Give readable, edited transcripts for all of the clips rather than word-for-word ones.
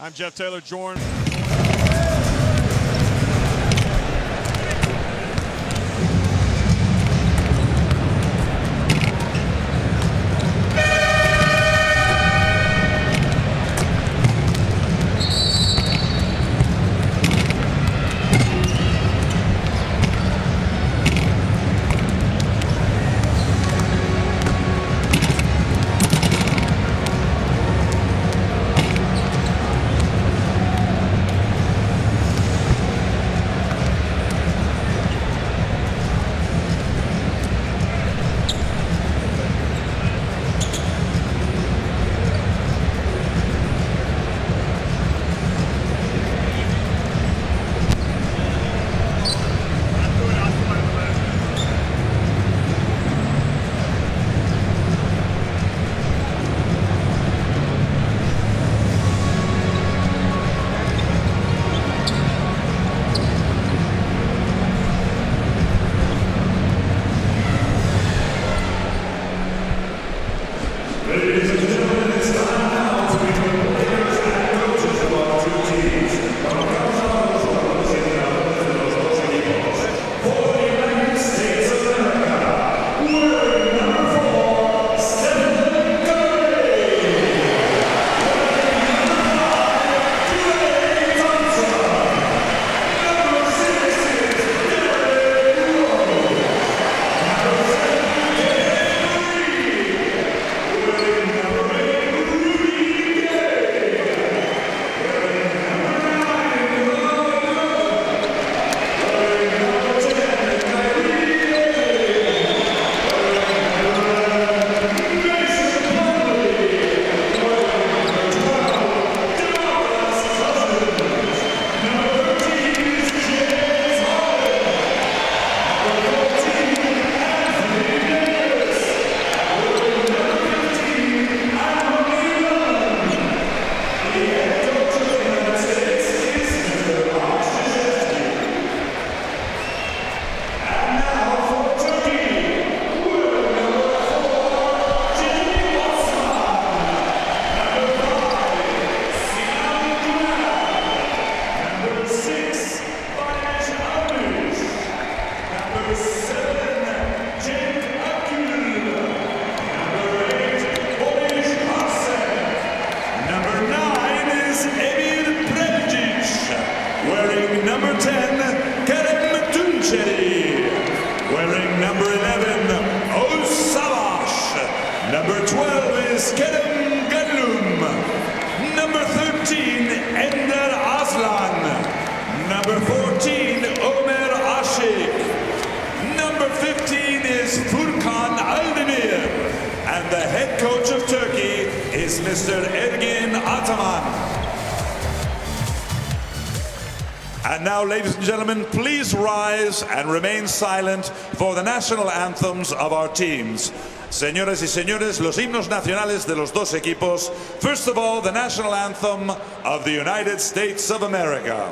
I'm Jeff Taylor, Jordan. Ladies and gentlemen, it's time now to meet the players and coaches of our two teams. For the United States of America, wearing number 4, Stephen Curry. Wearing number 5, Clay Thompson. Number 6 is Derek Rowe. Number 7, Kevin Reed. Wearing number 8, Rudy Gay. Wearing number 9, Rob Young. Wearing number 10, Kyrie Irving. Wearing number 11, Mason Plumlee. Wearing number 12, Dallas Cousins. Number 13 is James Harden. Number 14, Anthony Davis. Wearing number 15, Anthony Lund. The head coach of the United States is Mr. Alex Krzyzewski. And now for Turkey, wearing number 4, Jimmy Osman. Number 5, Sinan Güler. Number 6, Barış Almış. Number 7, Cenk Akgül. Number 8, Barış Arsen. Number 9 is Emir Prejic. Wearing number 10, Kerem Tunçeri. Wearing number 11, Oğuz Savaş. Number 12 is Kerem Gallum. Number 13, Ender Aslan. Number 14, Ömer Aşık. Number 15 is Furkan Aldemir. And the head coach of Turkey is Mr. Ergin Ataman. And now, ladies and gentlemen, please rise and remain silent for the national anthems of our teams. Señoras y señores, los himnos nacionales de los dos equipos. First of all, the national anthem of the United States of America.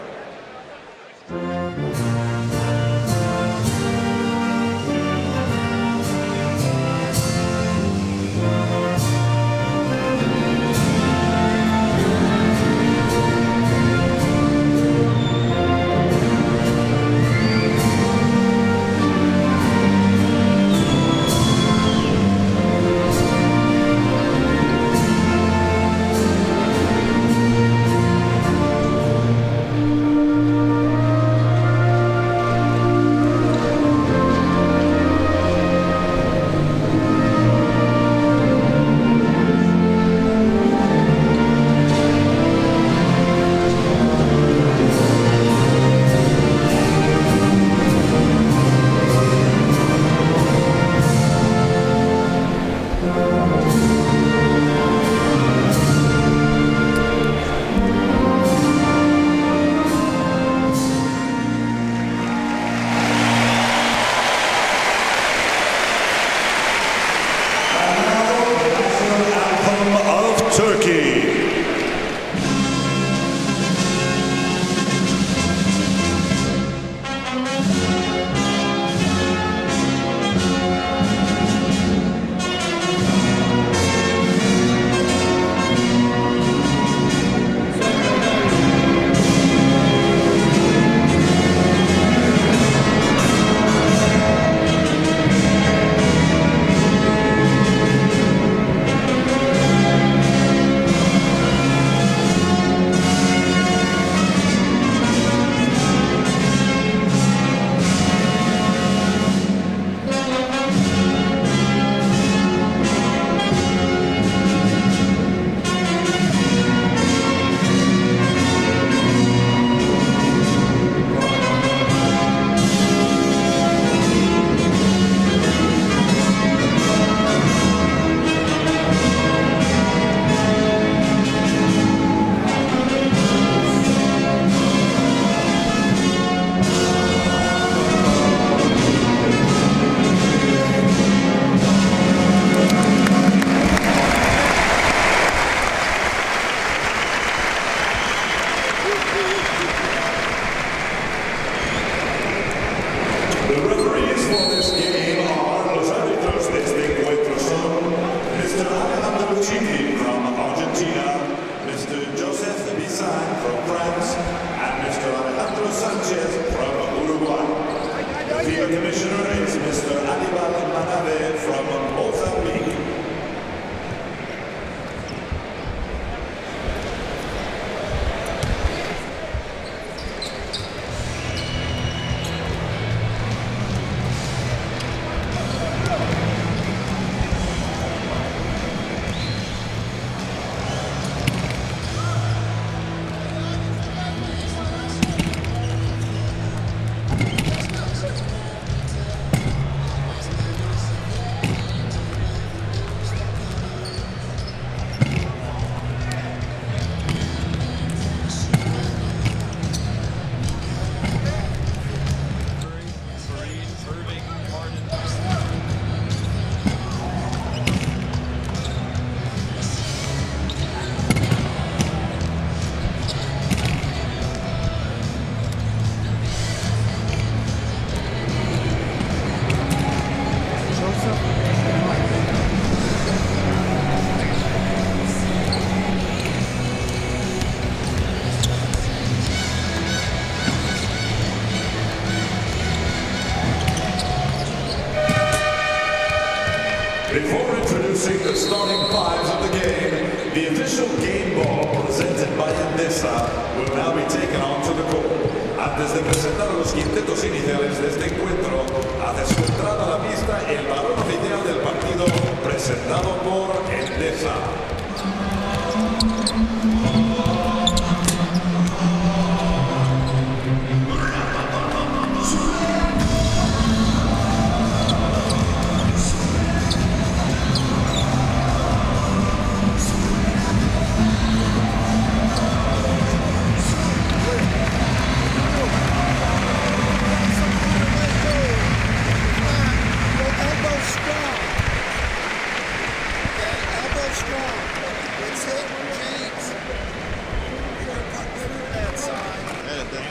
Before introducing the starting fives of the game, the official game ball presented by Endesa will now be taken onto the court. Antes de presentar a los quintetos iniciales de este encuentro, hace su entrada a la pista el balón oficial del partido presentado por Endesa.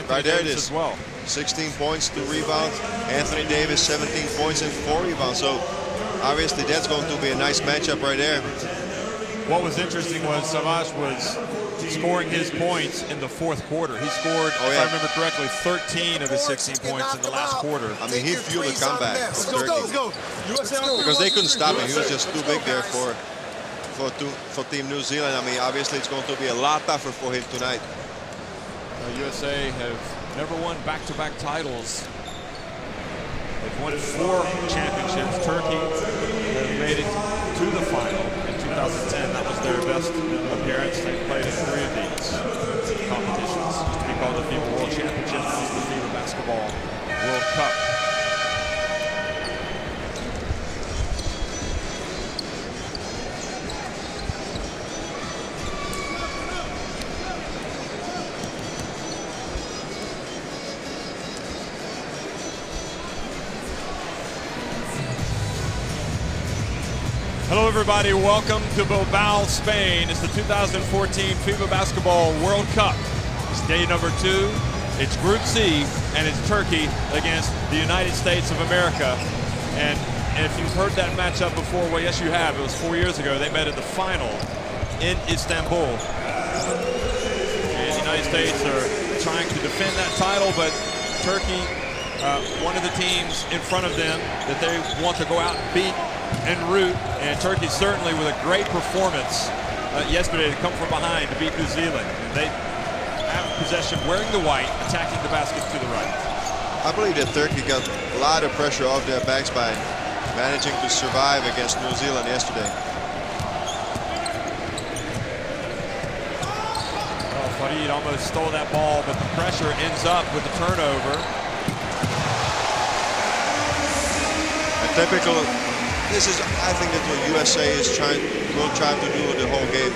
Right there it is. As well. 16 points, 2 rebounds. Anthony Davis, 17 points and 4 rebounds. So obviously that's going to be a nice matchup right there. What was interesting was Savage was scoring his points in the fourth quarter. He scored, if I remember correctly, 13 of his 16 points in the last quarter. I mean, he fueled the comeback of Turkey because they couldn't stop him. He was just too big there for Team New Zealand. I mean, obviously it's going to be a lot tougher for him tonight. USA have never won back-to-back titles. They've won 4 championships. Turkey have made it to the final in 2010. That was their best appearance. They played in 3 of these competitions. Used to be called the FIBA World Championship. That was the FIBA Basketball World Cup. Hello everybody, welcome to Bilbao, Spain. It's the 2014 FIBA Basketball World Cup. It's day number 2, it's Group C, and it's Turkey against the United States of America. And if you've heard that matchup before, well yes you have. It was 4 years ago. They met at the final in Istanbul. And the United States are trying to defend that title, but Turkey, one of the teams in front of them that they want to go out and beat en route, and Turkey certainly with a great performance yesterday to come from behind to beat New Zealand. And they have possession wearing the white, attacking the basket to the right. I believe that Turkey got a lot of pressure off their backs by managing to survive against New Zealand yesterday. Oh, Farid almost stole that ball, but the pressure ends up with the turnover. A typical. This is, I think, that what USA will try to do the whole game.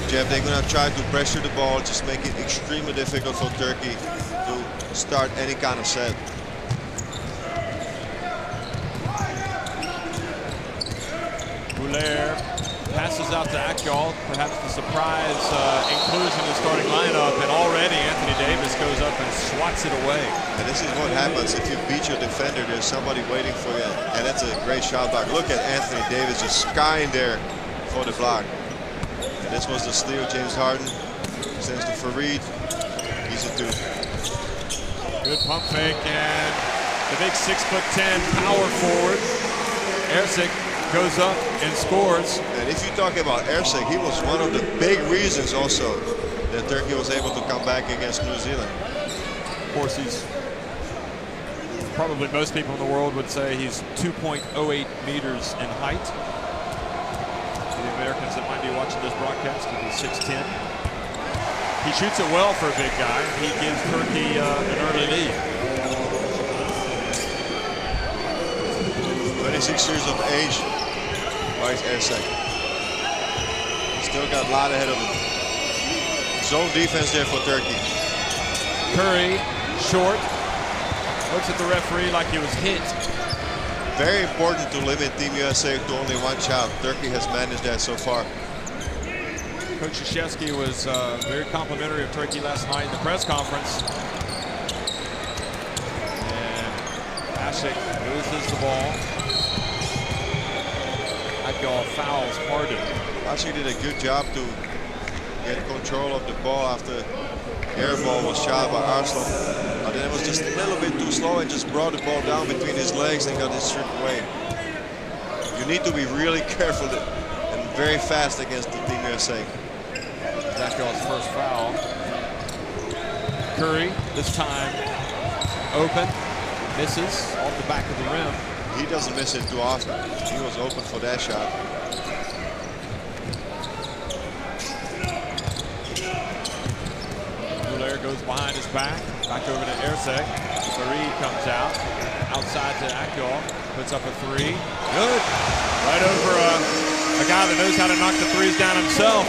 Jeff, they're going to try to pressure the ball, just make it extremely difficult for Turkey to start any kind of set. Bouler passes out to Akyol, perhaps the surprise inclusion in the starting lineup, and already Anthony Davis goes up and swats it away. And this is what happens if you beat your defender. There's somebody waiting for you, and that's a great shot block. Look at Anthony Davis just skying there for the block. And this was the steal. James Harden sends to Farid. He's a 2. Good pump fake, and the big 6'10" power forward, Ercik, goes up and scores. And if you talk about Ercik, he was one of the big reasons also that Turkey was able to come back against New Zealand. Of course, he's probably most people in the world would say he's 2.08 meters in height. The Americans that might be watching this broadcast could be 6'10". He shoots it well for a big guy. He gives Turkey an early lead. 26 years of age, Vice Ercik. Still got a lot ahead of him. Zone defense there for Turkey. Curry, short, looks at the referee like he was hit. Very important to limit Team USA to only 1 shot. Turkey has managed that so far. Coach Krzyzewski was very complimentary of Turkey last night in the press conference. And Ashik loses the ball. Akyol fouls Harden. Ashik did a good job to get control of the ball after air ball was shot by Arslan. But then it was just a little bit too slow and just brought the ball down between his legs and got it stripped away. You need to be really careful and very fast against the Team USA. Akio's first foul. Curry, this time open, misses off the back of the rim. He doesn't miss it too often. He was open for that shot. Goulet goes behind his back over to Ersek. Fareed comes out, outside to Akio, puts up a three. Good. Right over a guy that knows how to knock the threes down himself.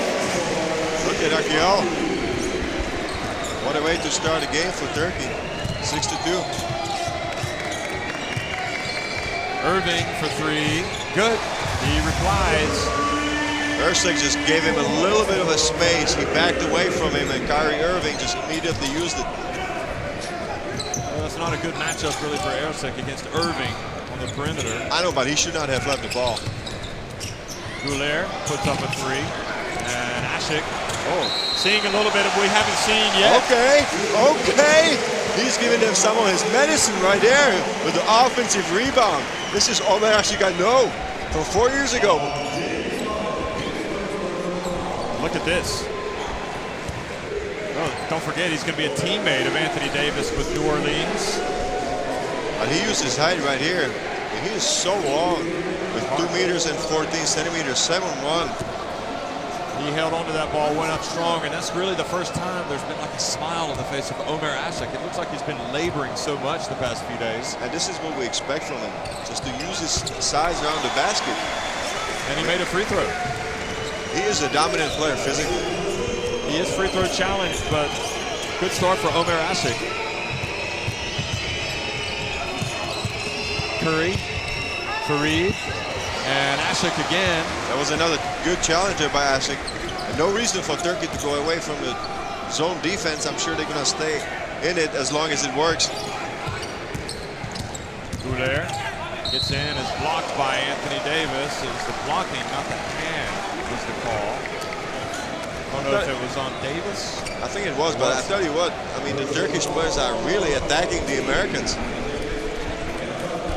Look at Akio. What a way to start a game for Turkey. 6-2. Irving for three. Good. He replies. Ersek just gave him a little bit of a space. He backed away from him, and Kyrie Irving just immediately used it. Well, that's not a good matchup really for Ersek against Irving on the perimeter. I know, but he should not have left the ball. Goulet puts up a three. And Ashik, seeing a little bit of we haven't seen yet. Okay. He's giving them some of his medicine right there with the offensive rebound. This is Omer Ashik I know from 4 years ago. Look at this. Oh, don't forget, he's going to be a teammate of Anthony Davis with New Orleans. And he used his height right here. And he is so long with 2 meters and 14 centimeters, 7'1". He held onto that ball, went up strong, and that's really the first time there's been like a smile on the face of Omer Ashik. It looks like he's been laboring so much the past few days. And this is what we expect from him, just to use his size around the basket. And he made a free throw. He is a dominant player physically. He is free throw challenged, but good start for Omer Ashik. Curry, Fareed, and Ashik again. That was another good challenger by Ashik. And no reason for Turkey to go away from the zone defense. I'm sure they're going to stay in it as long as it works. Goulet gets in, is blocked by Anthony Davis. It was the blocking, not the hand, was the call. I don't know if it was on Davis. I think it was, but I tell you what, I mean, the Turkish players are really attacking the Americans.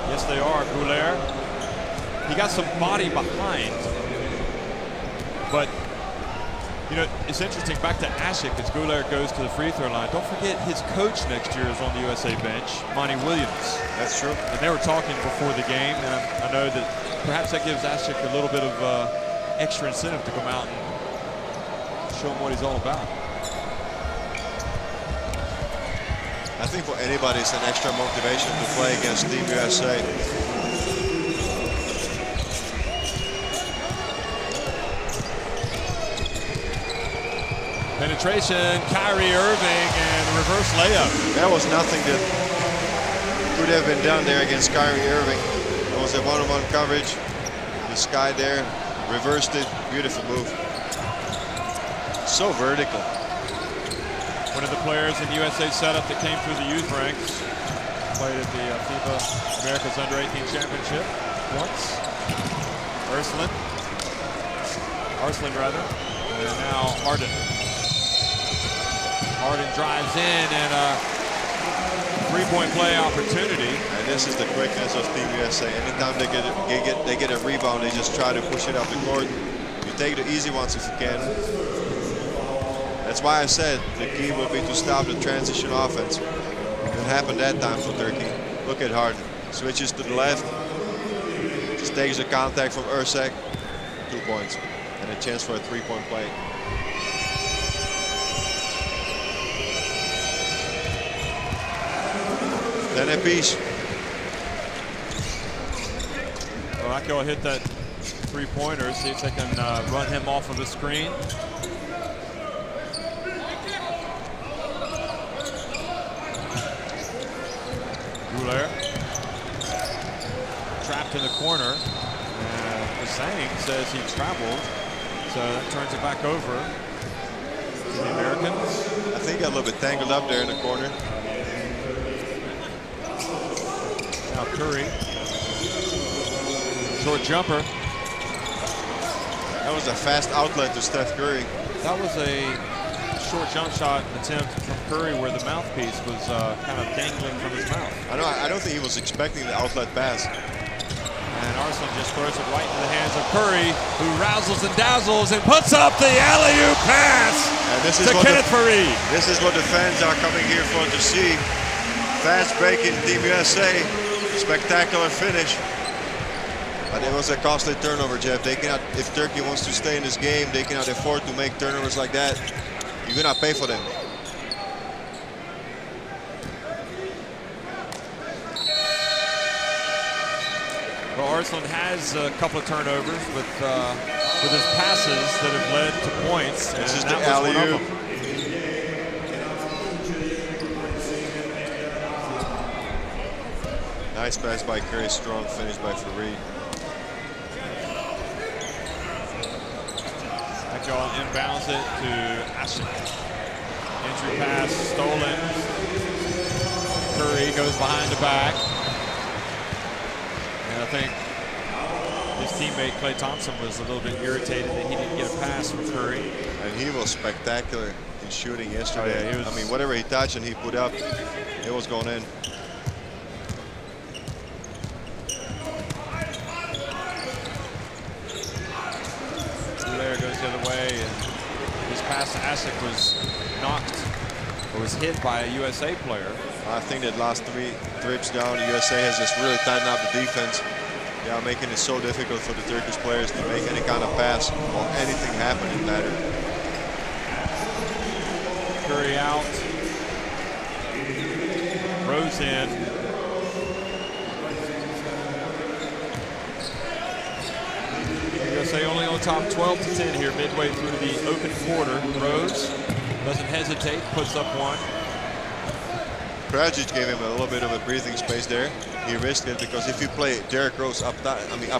Yes, they are. Goulet, he got some body behind, but you know, it's interesting, back to Ashik as Goulet goes to the free throw line. Don't forget his coach next year is on the USA bench, Monty Williams. That's true. And they were talking before the game, and I know that perhaps that gives Ashik a little bit of extra incentive to come out and show him what he's all about. I think for anybody it's an extra motivation to play against Team USA. Penetration, Kyrie Irving, and reverse layup. That was nothing that could have been done there against Kyrie Irving. It was a one-on-one coverage. This guy there reversed it. Beautiful move. So vertical. One of the players in USA setup that came through the youth ranks. Played at the FIBA America's Under-18 Championship once. Arslan rather. And now Harden. Harden drives in and a three-point play opportunity. And this is the quickness of Team USA. Anytime they get a rebound, they just try to push it up the court. You take the easy ones if you can. That's why I said the key will be to stop the transition offense. It happened that time for Turkey. Look at Harden. Switches to the left. Just takes the contact from Ersek. 2 points. And a chance for a three-point play. Then a piece. Well, Akio will hit that three-pointer. See if they can run him off of the screen. Goulet trapped in the corner. Hussein says he traveled, so that turns it back over to the Americans. I think he got a little bit tangled up there in the corner. Now Curry, short jumper. That was a fast outlet to Steph Curry. That was a short jump shot attempt from Curry where the mouthpiece was kind of dangling from his mouth. I don't think he was expecting the outlet pass. And Arslan just throws it right into the hands of Curry, who razzles and dazzles and puts up the alley-oop pass to Kenneth Fareed. This is what the fans are coming here for to see. Fast break in Team USA. Spectacular finish. But it was a costly turnover, Jeff. They cannot, if Turkey wants to stay in this game, they cannot afford to make turnovers like that. You're gonna pay for them. Well, Arslan has a couple of turnovers with his passes that have led to points. This is the alley-oop. Nice pass by Curry, strong finish by Fareed. Actually, inbounds it to Ashik. Entry pass stolen. Curry goes behind the back. And I think his teammate Klay Thompson was a little bit irritated that he didn't get a pass from Curry. And he was spectacular in shooting yesterday. Oh, yeah, I mean, whatever he touched and he put up, it was going in. Goes the other way, and his pass to Ashik was knocked or was hit by a USA player. I think that last 3 trips down, the USA has just really tightened up the defense. They are making it so difficult for the Turkish players to make any kind of pass or anything happen in matter. Curry out. Rose in. USA only on top 12-10 here midway through the open quarter. Rose doesn't hesitate, puts up one. Dragic gave him a little bit of a breathing space there. He risked it because if you play Derrick Rose up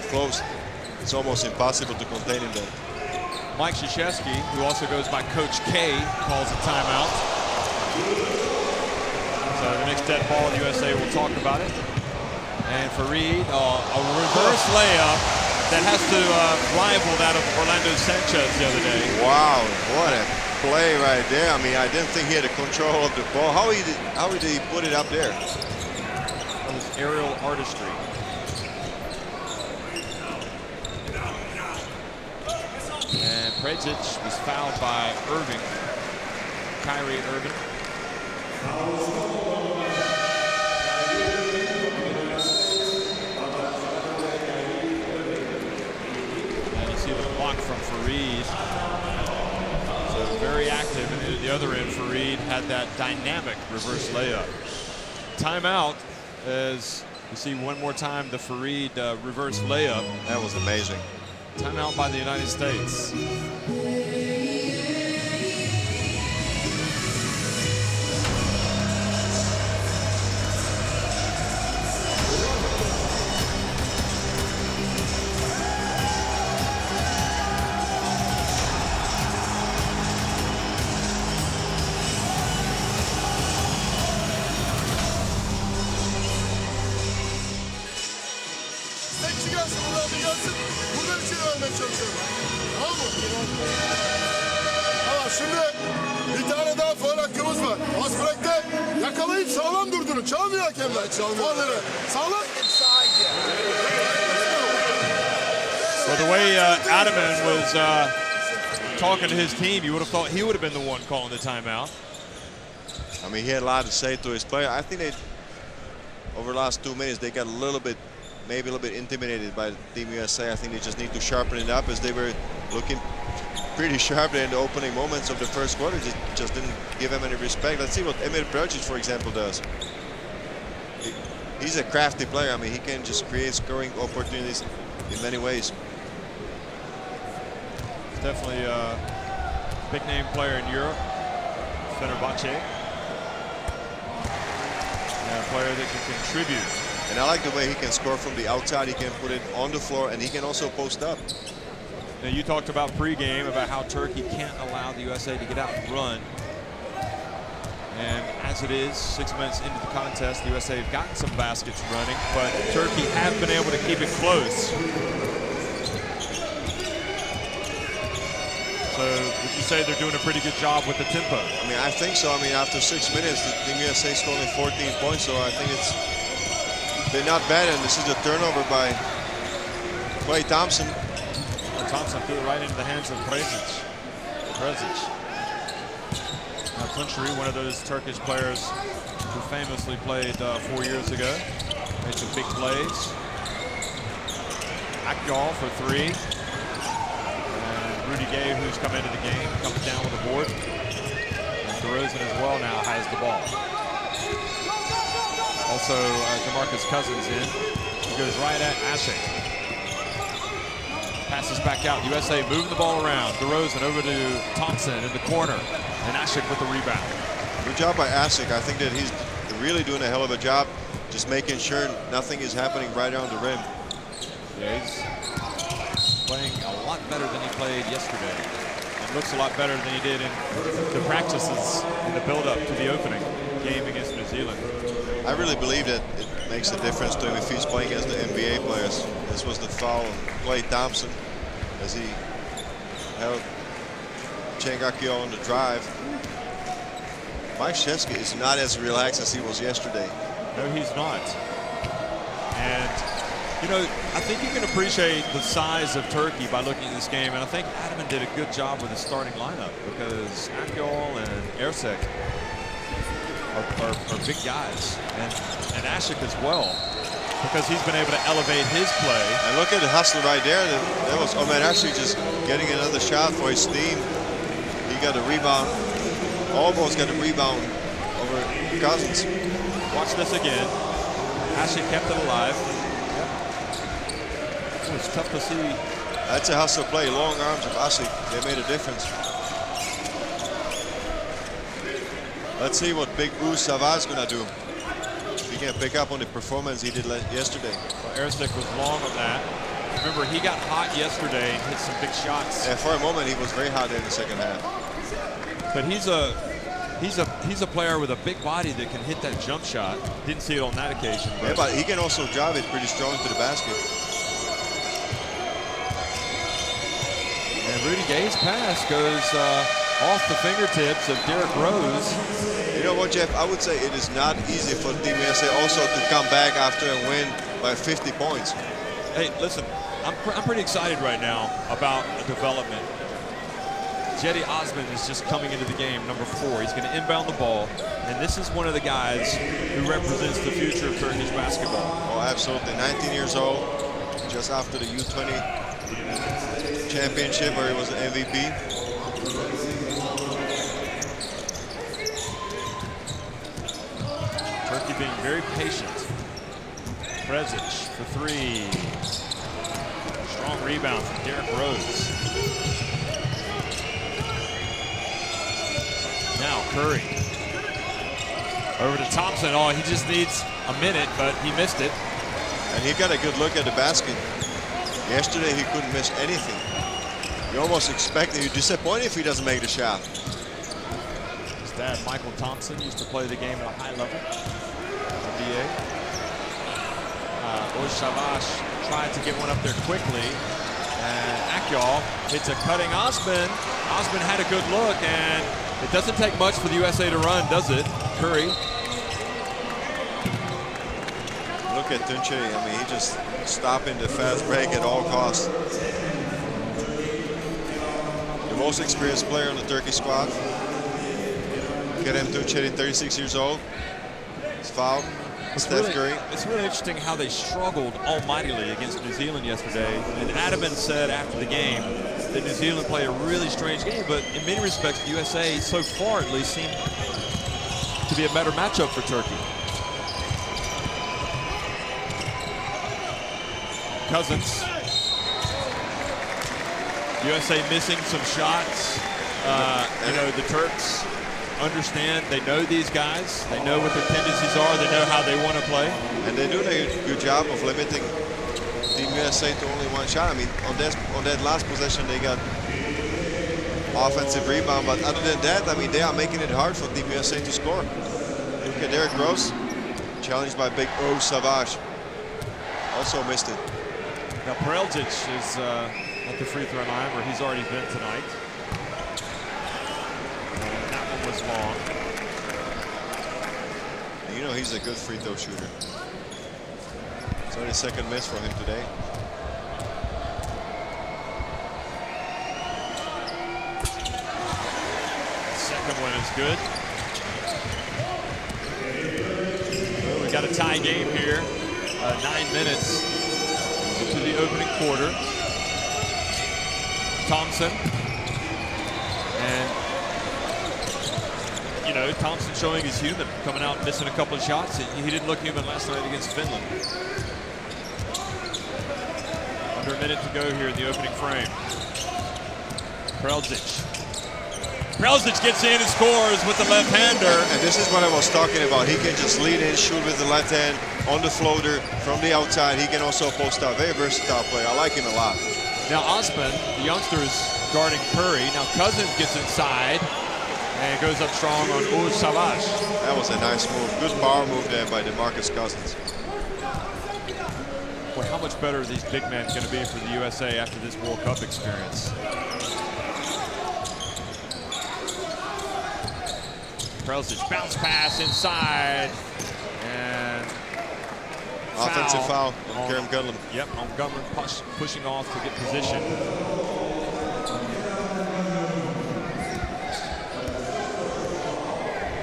close, it's almost impossible to contain him there. Mike Krzyzewski, who also goes by Coach K, calls a timeout. So the next dead ball, USA will talk about it. And Fareed, a reverse layup that has to rival that of Orlando Sanchez the other day. Wow, what a play right there. I mean, I didn't think he had the control of the ball. How did he put it up there? That was aerial artistry. And Predzic was fouled by Irving, Kyrie Irving. From Fareed, so very active, and at the other end, Fareed had that dynamic reverse layup. Timeout, as you see one more time the Fareed reverse layup. That was amazing. Timeout by the United States. Ama şimdi bir tane daha faul hakkımız var. Pas bıraktı. Yakalayıp sağlam durduğunu. Çalmıyor hakemler. Çalmıyor. Sağlam. Well, the way Ataman was talking to his team, you would have thought he would have been the one calling the timeout. I mean, he had a lot to say to his player. I think they, over the last 2 minutes, they got a little bit, maybe a little bit intimidated by Team USA. I think they just need to sharpen it up, as they were looking pretty sharp in the opening moments of the first quarter. Just didn't give him any respect. Let's see what Emir Predzic, for example, does. He's a crafty player. I mean, he can just create scoring opportunities in many ways. He's definitely a big-name player in Europe, Fenerbahce. And a player that can contribute. And I like the way he can score from the outside. He can put it on the floor, and he can also post up. Now, you talked about pregame about how Turkey can't allow the USA to get out and run. And as it is, 6 minutes into the contest, the USA have gotten some baskets running, but Turkey have been able to keep it close. So would you say they're doing a pretty good job with the tempo? I mean, I think so. I mean, after 6 minutes, the Team USA scored only 14 points, so I think it's been not bad. And this is a turnover by Klay Thompson. Thompson threw it right into the hands of Prezic. Now Tunçeri, one of those Turkish players who famously played 4 years ago, made some big plays. Akyol for three. And Rudy Gay, who's come into the game, comes down with a board. And DeRozan as well now has the ball. Also, DeMarcus Cousins in. He goes right at Asik. Passes back out. USA moving the ball around. DeRozan over to Thompson in the corner. And Asik with the rebound. Good job by Asik. I think that he's really doing a hell of a job just making sure nothing is happening right around the rim. Yeah, he's playing a lot better than he played yesterday. And looks a lot better than he did in the practices in the build-up to the opening game against New Zealand. I really believe that it makes a difference to him if he's playing against the NBA players. This was the foul on Klay Thompson as he held Cenk Akyol on the drive. Mike Krzyzewski is not as relaxed as he was yesterday. No, he's not. And, you know, I think you can appreciate the size of Turkey by looking at this game. And I think Ataman did a good job with his starting lineup because Akyol and Ercek are big guys. And Asik as well, because he's been able to elevate his play. And look at the hustle right there. That was Omer actually just getting another shot for his team. He got a rebound, almost got a rebound over Cousins. Watch this again. Asik kept it alive. It was tough to see. That's a hustle play. Long arms of Asik, they made a difference. Let's see what Big Boo Savage is going to do. He can pick up on the performance he did yesterday. Well, Ercek was long on that. Remember, he got hot yesterday and hit some big shots. Yeah, for a moment he was very hot there in the second half. But he's a player with a big body that can hit that jump shot. Didn't see it on that occasion. Yeah, but he can also drive it pretty strong to the basket. And Rudy Gay's pass goes off the fingertips of Derrick Rose. You know what, Jeff? I would say it is not easy for Team USA also to come back after a win by 50 points. Hey, listen, I'm pretty excited right now about development. Cedi Osman is just coming into the game, number 4. He's going to inbound the ball, and this is one of the guys who represents the future of Turkish basketball. Oh, absolutely. 19 years old, just after the U20 championship where he was an MVP. Turkey being very patient. Prezic for 3. Strong rebound from Derrick Rose. Now Curry. Over to Thompson. Oh, he just needs a minute, but he missed it. And he got a good look at the basket. Yesterday he couldn't miss anything. You almost expect that you're disappointed if he doesn't make the shot. His dad, Michael Thompson, used to play the game at a high level. BA. Savage tried to get one up there quickly. And Akyol hits a cutting Osman. Osman had a good look, and it doesn't take much for the USA to run, does it? Curry. Look at Tunçeri. I mean, he just stopping the fast break at all costs. The most experienced player on the Turkey squad. Kerem Tunçeri, 36 years old. He's fouled. Steph Curry. It's really interesting how they struggled almightily against New Zealand yesterday. And Ataman said after the game that New Zealand played a really strange game, but in many respects, the USA, so far at least, seemed to be a better matchup for Turkey. Cousins. USA missing some shots. You know, the Turks understand, they know these guys, they know what their tendencies are, they know how they want to play. And they do a good job of limiting Team USA to only one shot. I mean, on that last possession they got offensive rebound, but other than that, I mean, they are making it hard for Team USA to score. Look at Derrick Rose, challenged by Big O Savage. Also missed it. Now Prezic is at the free throw line where he's already been tonight. Was long. You know he's a good free throw shooter. It's only second miss for him today. is good. Well, we got a tie game here. 9 minutes into the opening quarter. Thompson. And, you know, Thompson showing he's human, coming out and missing a couple of shots. He didn't look human last night against Finland. Under a minute to go here in the opening frame. Prelzic. Prelzic gets in and scores with the left-hander. And this is what I was talking about. He can just lead in, shoot with the left hand on the floater from the outside. He can also post out. Very versatile player. I like him a lot. Now Osman, the youngster, is guarding Curry. Now Cousins gets inside and goes up strong on Uj Savage. That was a nice move. Good power move there by DeMarcus Cousins. Boy, how much better are these big men going to be for the USA after this World Cup experience? Prelzic, bounce pass inside, and offensive foul on Kerem Gunlam. Yep, on Gunlam pushing off to get position.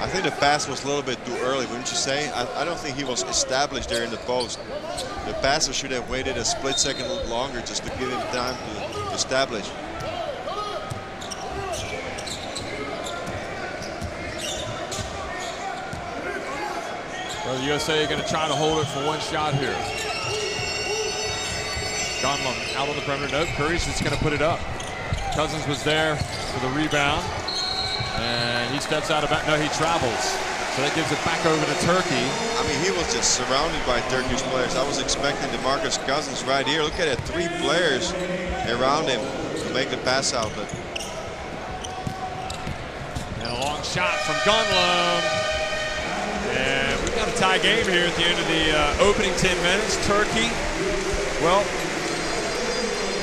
I think the pass was a little bit too early, wouldn't you say? I don't think he was established there in the post. The passer should have waited a split second longer just to give him time to establish. Well, the USA are going to try to hold it for one shot here. Gunlam out on the perimeter. Nope, Curry's just going to put it up. Cousins was there for the rebound. And he steps out of back. No, he travels. So that gives it back over to Turkey. I mean, he was just surrounded by Turkish players. I was expecting DeMarcus Cousins right here. Look at it, 3 players around him to make the pass outlet. And a long shot from Gunlam. And we've got a tie game here at the end of the opening 10 minutes. Turkey, well,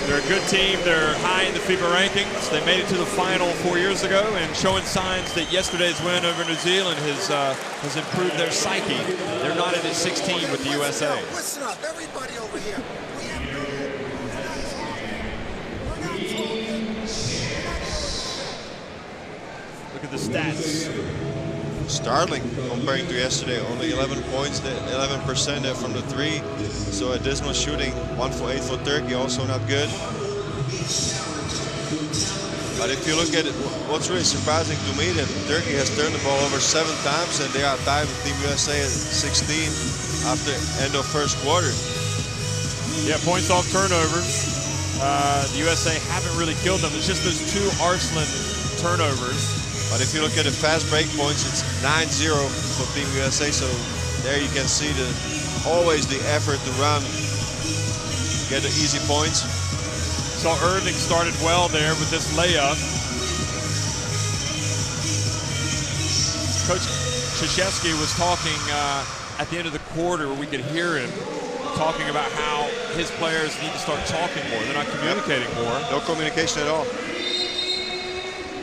they're a good team. They're high in the FIBA rankings. They made it to the final 4 years ago and showing signs that yesterday's win over New Zealand has improved their psyche. They're not at 16 with the USA. Listen up, everybody over here. Look at the stats. Startling comparing to yesterday. Only 11 points, 11% there from the 3. So a dismal shooting. 1 for 8 for Turkey, also not good. But if you look at it, what's really surprising to me that Turkey has turned the ball over 7 times and they are tied with Team USA at 16 after end of first quarter. Yeah, points off turnovers. The USA haven't really killed them. It's just those 2 Arslan turnovers. But if you look at the fast break points, it's 9-0 for Team USA. So there you can see always the effort to run, get the easy points. Saw Irving started well there with this layup. Coach Krzyzewski was talking at the end of the quarter, where we could hear him talking about how his players need to start talking more. They're not communicating more. No communication at all.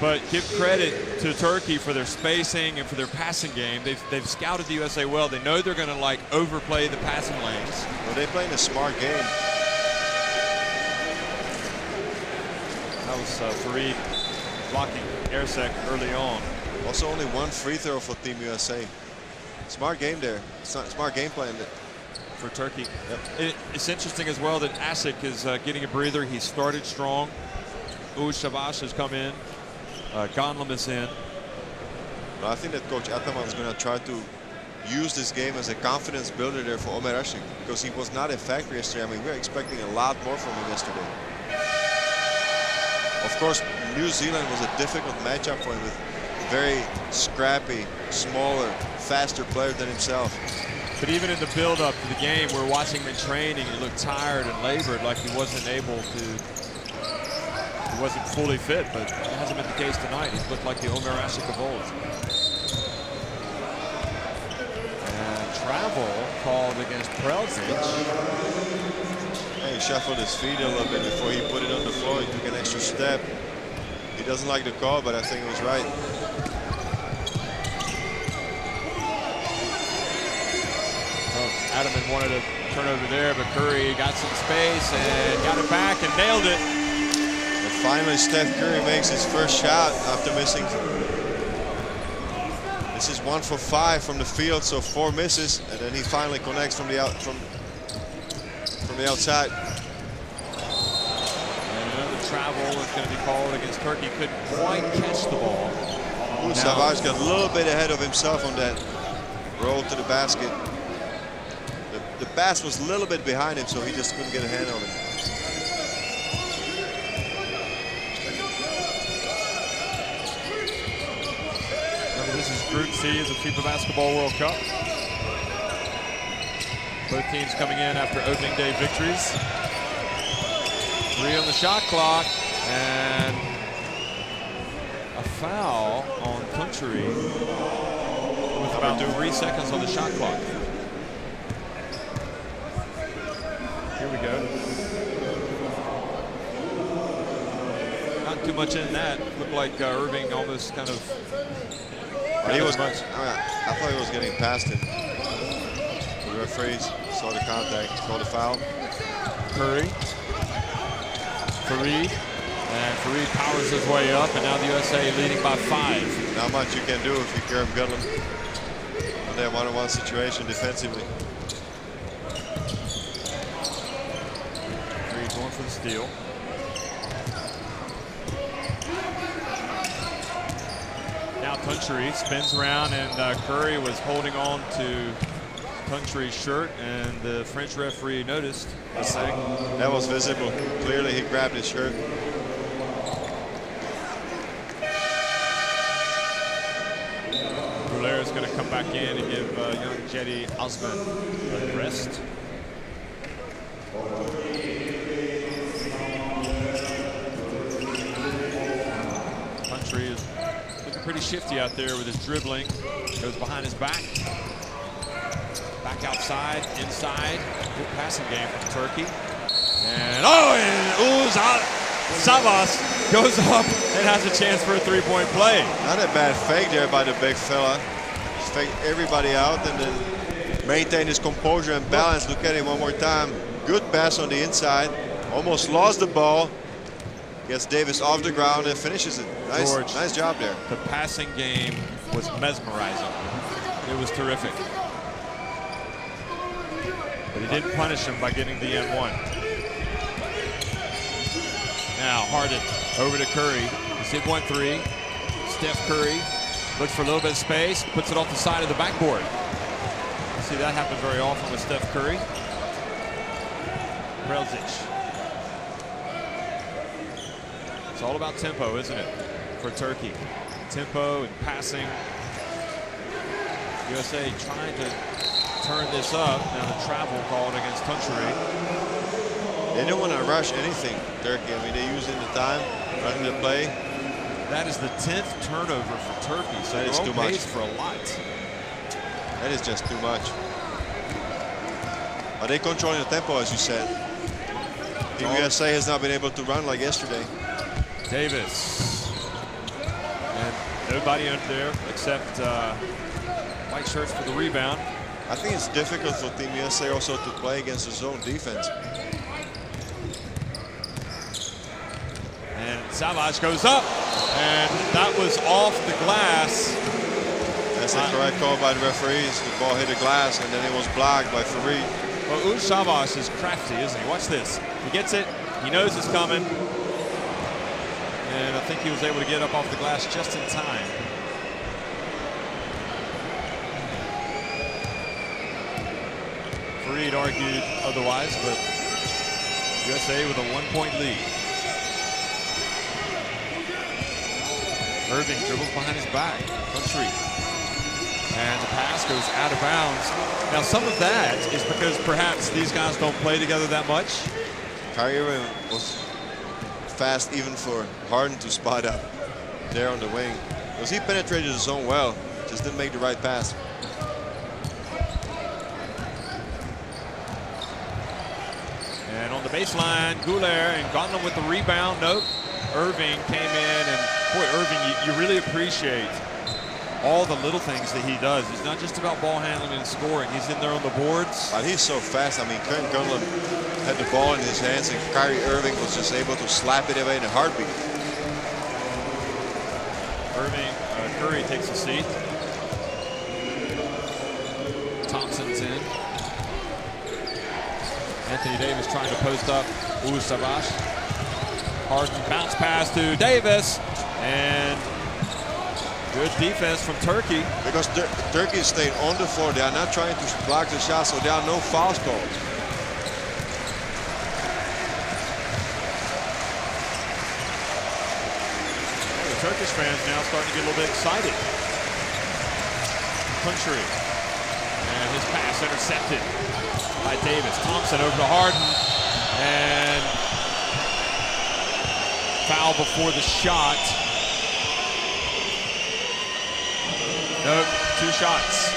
But give credit to Turkey for their spacing and for their passing game. They've scouted the USA well. They know they're going to like overplay the passing lanes. Well, they're playing a smart game. That was Farid blocking Ersek early on. Also only 1 free throw for Team USA. Smart game there. Smart game plan for Turkey. Yep. It's interesting as well that Asik is getting a breather. He started strong. Uj Savage has come in. Gunlam is in. Well, I think that Coach Ataman is going to try to use this game as a confidence builder there for Omer Asik, because he was not in factory yesterday. I mean, we're expecting a lot more from him yesterday. Of course, New Zealand was a difficult matchup for him with very scrappy, smaller, faster players than himself. But even in the build-up to the game, we're watching him in training. He looked tired and labored, like he wasn't able to. He wasn't fully fit, but it hasn't been the case tonight. He's looked like the Omer Asik of old. And travel called against Prelzic. He shuffled his feet a little bit before he put it on the floor. He took an extra step. He doesn't like the call, but I think it was right. Adaman wanted to turn over there, but Curry got some space and got it back and nailed it. And finally, Steph Curry makes his first shot after missing This is 1 for 5 from the field, so 4 misses, and then he finally connects from the outside. And another travel is going to be called against Turkey. Couldn't quite catch the ball. Savage got a little bit ahead of himself on that roll to the basket. The pass was a little bit behind him, so he just couldn't get a hand on it. Remember, this is Group C of the FIBA Basketball World Cup. Both teams coming in after opening day victories. 3 on the shot clock, and a foul on Country with about 3 seconds on the shot clock. Here we go. Not too much in that. Looked like Irving almost kind of. But I thought he was getting past him. The referees saw the contact, saw the foul. Curry. Fareed. And Fareed powers his way up, and now the USA leading by 5. Not much you can do if you Kerem Goodland in that one-on-one situation defensively. Fareed going for the steal. Now Country spins around, and Curry was holding on to Country's shirt, and the French referee noticed. That was visible. Clearly he grabbed his shirt. Goulet is going to come back in and give young Jetty Osman a rest. Country is looking pretty shifty out there with his dribbling. Goes behind his back. Back outside, inside. Good passing game from Turkey. And Savas goes up and has a chance for a 3-point play. Not a bad fake there by the big fella. Just fake everybody out and then maintain his composure and balance. Look at him one more time. Good pass on the inside. Almost lost the ball. Gets Davis off the ground and finishes it. Nice job there. The passing game was mesmerizing. It was terrific. But he didn't punish him by getting the N1. Now Harden over to Curry. He's hit 1-3. Steph Curry looks for a little bit of space, puts it off the side of the backboard. You see that happen very often with Steph Curry. Prelzic. It's all about tempo, isn't it, for Turkey? Tempo and passing. USA trying to turn this up. Now the travel called against Country. They don't want to rush anything, Turkey. I mean, they're using the time, running the play. That is the 10th turnover for Turkey, so that is too much for a lot. That is just too much. Are they controlling the tempo, as you said? The USA has not been able to run like yesterday. Davis. And nobody under there except white shirts for the rebound. I think it's difficult for Team USA also to play against the zone defense. And Savage goes up, and that was off the glass. That's the correct call by the referees. The ball hit the glass, and then it was blocked by Fareed. Well, Savage is crafty, isn't he? Watch this. He gets it. He knows it's coming. And I think he was able to get up off the glass just in time. Fareed argued otherwise, but USA with a 1-point lead. Irving dribbles behind his back. Country. And the pass goes out of bounds. Now, some of that is because perhaps these guys don't play together that much. Kyrie Irving was fast even for Harden to spot up there on the wing. Because he penetrated the zone well, just didn't make the right pass. And on the baseline, Goulet and Gauntlet with the rebound. Nope. Irving came in, and boy, Irving, you really appreciate all the little things that he does. It's not just about ball handling and scoring. He's in there on the boards. But he's so fast. I mean, Kurt Gunland had the ball in his hands, and Kyrie Irving was just able to slap it away in a heartbeat. Curry takes a seat. Thompson's in. Anthony Davis trying to post up Savage. Harden bounce pass to Davis. And good defense from Turkey. Because Turkey is staying on the floor. They are not trying to block the shot, so there are no fouls called. Turkish fans now starting to get a little bit excited. Country. And his pass intercepted by Davis. Thompson over to Harden. And foul before the shot. Nope, 2 shots.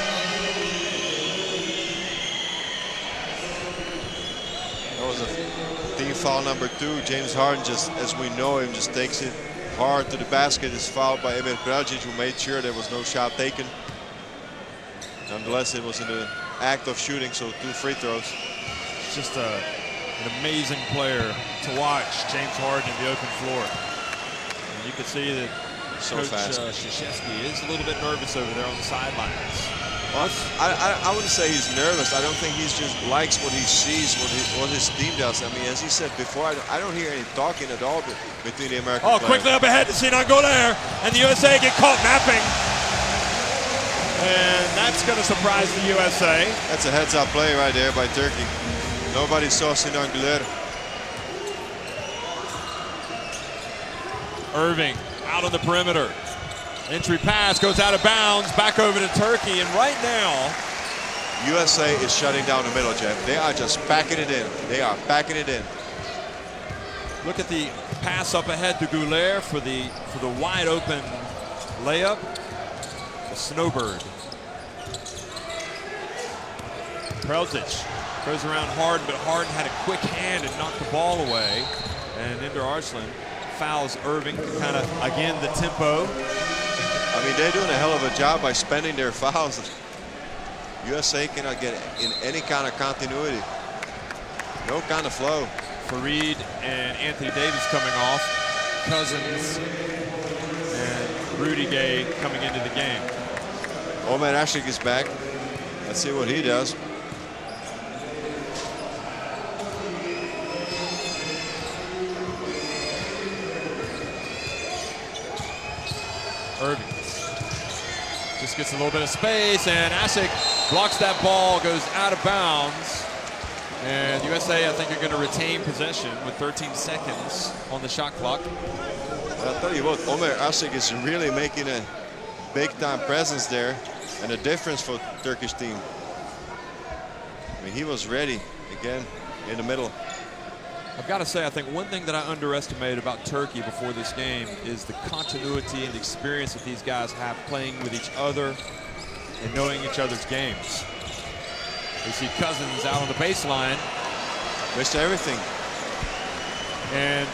That was a team foul number 2. James Harden, just as we know him, just takes it hard to the basket, is fouled by Emir Brajic, who made sure there was no shot taken. Nonetheless, it was in the act of shooting, so 2 free throws. It's just an amazing player to watch, James Harden in the open floor. And you can see that So Coach fast. Krzyzewski is a little bit nervous over there on the sidelines. Well, I wouldn't say he's nervous. I don't think he just likes what he sees, what his team does. I mean, as he said before, I don't hear any talking at all between the American players. Quickly up ahead to Sinan Goler, and the USA get caught napping. And that's going to surprise the USA. That's a heads-up play right there by Turkey. Nobody saw Sinan Goler. Irving out on the perimeter. Entry pass goes out of bounds, back over to Turkey, and right now, USA is shutting down the middle, Jeff. They are just packing it in. They are packing it in. look at the pass up ahead to Goulet for the wide open layup. The snowbird. Prelzic goes around Harden, but Harden had a quick hand and knocked the ball away. And Ender Arslan fouls Irving, kind of, again, the tempo. I mean, they're doing a hell of a job by spending their fouls. USA cannot get in any kind of continuity. No kind of flow. Fareed and Anthony Davis coming off. Cousins and Rudy Gay coming into the game. Omer Ashik is back. Let's see what he does. Irving just gets a little bit of space, and Ashik blocks that ball, goes out of bounds. And USA, I think, are going to retain possession with 13 seconds on the shot clock. I'll tell you what, Omer Ashik is really making a big-time presence there and a difference for the Turkish team. I mean, he was ready again in the middle. I've got to say, I think one thing that I underestimated about Turkey before this game is the continuity and the experience that these guys have playing with each other and knowing each other's games. We see Cousins out on the baseline. Missed everything. And,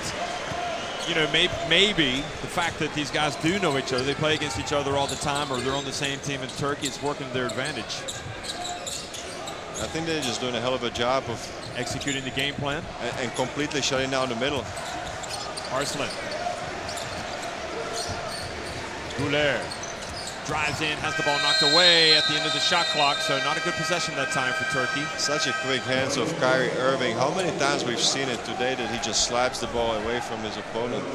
you know, maybe the fact that these guys do know each other, they play against each other all the time, or they're on the same team in Turkey, it's working to their advantage. I think they're just doing a hell of a job of executing the game plan and completely shutting down the middle. Arslan. Goulet drives in, has the ball knocked away at the end of the shot clock, so not a good possession that time for Turkey. Such a quick hands of Kyrie Irving. How many times we've seen it today that he just slaps the ball away from his opponent.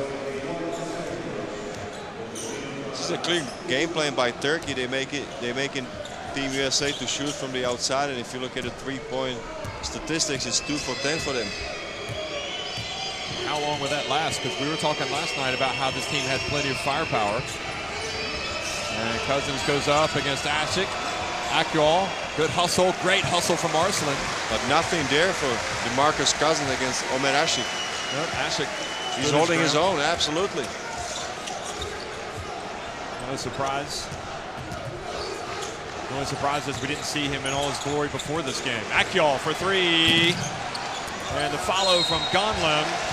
This is a clear game plan by Turkey. They're making Team USA to shoot from the outside, and if you look at the three-point statistics, it's 2 for 10 for them. How long will that last? Because we were talking last night about how this team had plenty of firepower. And Cousins goes up against Ashik. Akyol, good hustle, great hustle from Arslan. But nothing there for DeMarcus Cousins against Omer Ashik. Yep, Ashik. He's holding his own, absolutely. No surprise. The only surprise is we didn't see him in all his glory before this game. Akyol for three. And the follow from Gonlem.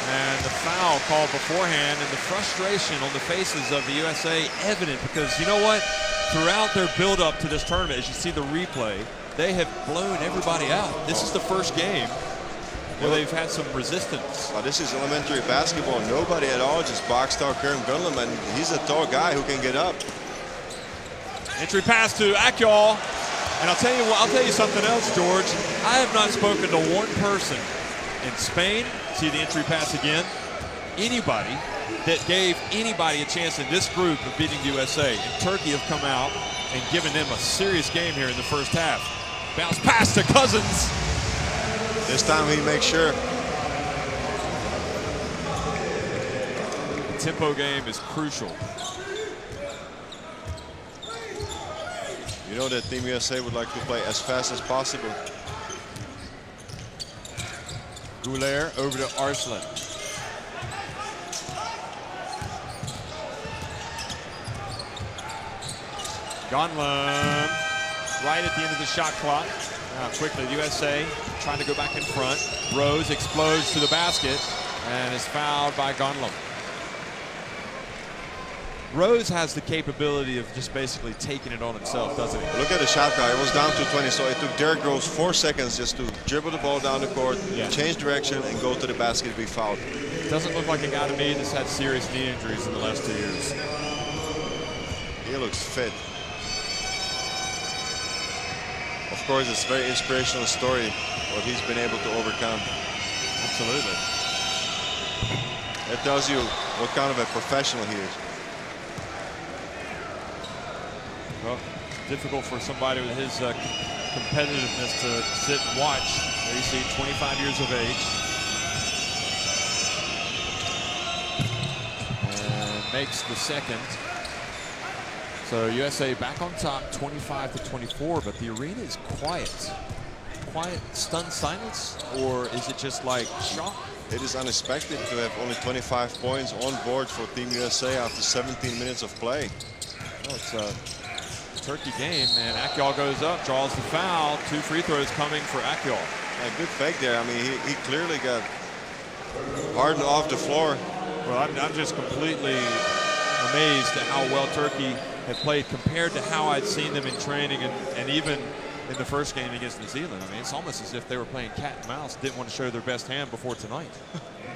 And the foul called beforehand, and the frustration on the faces of the USA evident, because you know what? Throughout their build-up to this tournament, as you see the replay, they have blown everybody out. This is the first game where they've had some resistance. Well, this is elementary basketball. Nobody at all just boxed out Kerem Gunlem, and he's a tall guy who can get up. Entry pass to Akyol. And I'll tell you something else, George. I have not spoken to one person in Spain, see the entry pass again, anybody that gave anybody a chance in this group of beating the USA. And Turkey have come out and given them a serious game here in the first half. Bounce pass to Cousins. This time he makes sure. The tempo game is crucial. You know that Team USA would like to play as fast as possible. Goulet over to Arslan. Gonlum right at the end of the shot clock. Now quickly, the USA trying to go back in front. Rose explodes to the basket and is fouled by Gonlum. Rose has the capability of just basically taking it on himself, doesn't he? Look at the shot clock. It was down to 20, so it took Derrick Rose 4 seconds just to dribble the ball down the court, change direction, and go to the basket to be fouled. Doesn't look like a guy to me that's had serious knee injuries in the last 2 years. He looks fit. Of course, it's a very inspirational story what he's been able to overcome. Absolutely. That tells you what kind of a professional he is. Well, difficult for somebody with his competitiveness to sit and watch. There you see 25 years of age. And makes the second. So USA back on top 25-24, but the arena is quiet. Quiet, stunned silence, or is it just like shock? It is unexpected to have only 25 points on board for Team USA after 17 minutes of play. Well, it's a Turkey game, and Akyol goes up, draws the foul. 2 free throws coming for Akyol. A good fake there. I mean, he clearly got hardened off the floor. Well, I'm just completely amazed at how well Turkey have played compared to how I'd seen them in training and even in the first game against New Zealand. I mean, it's almost as if they were playing cat and mouse, didn't want to show their best hand before tonight.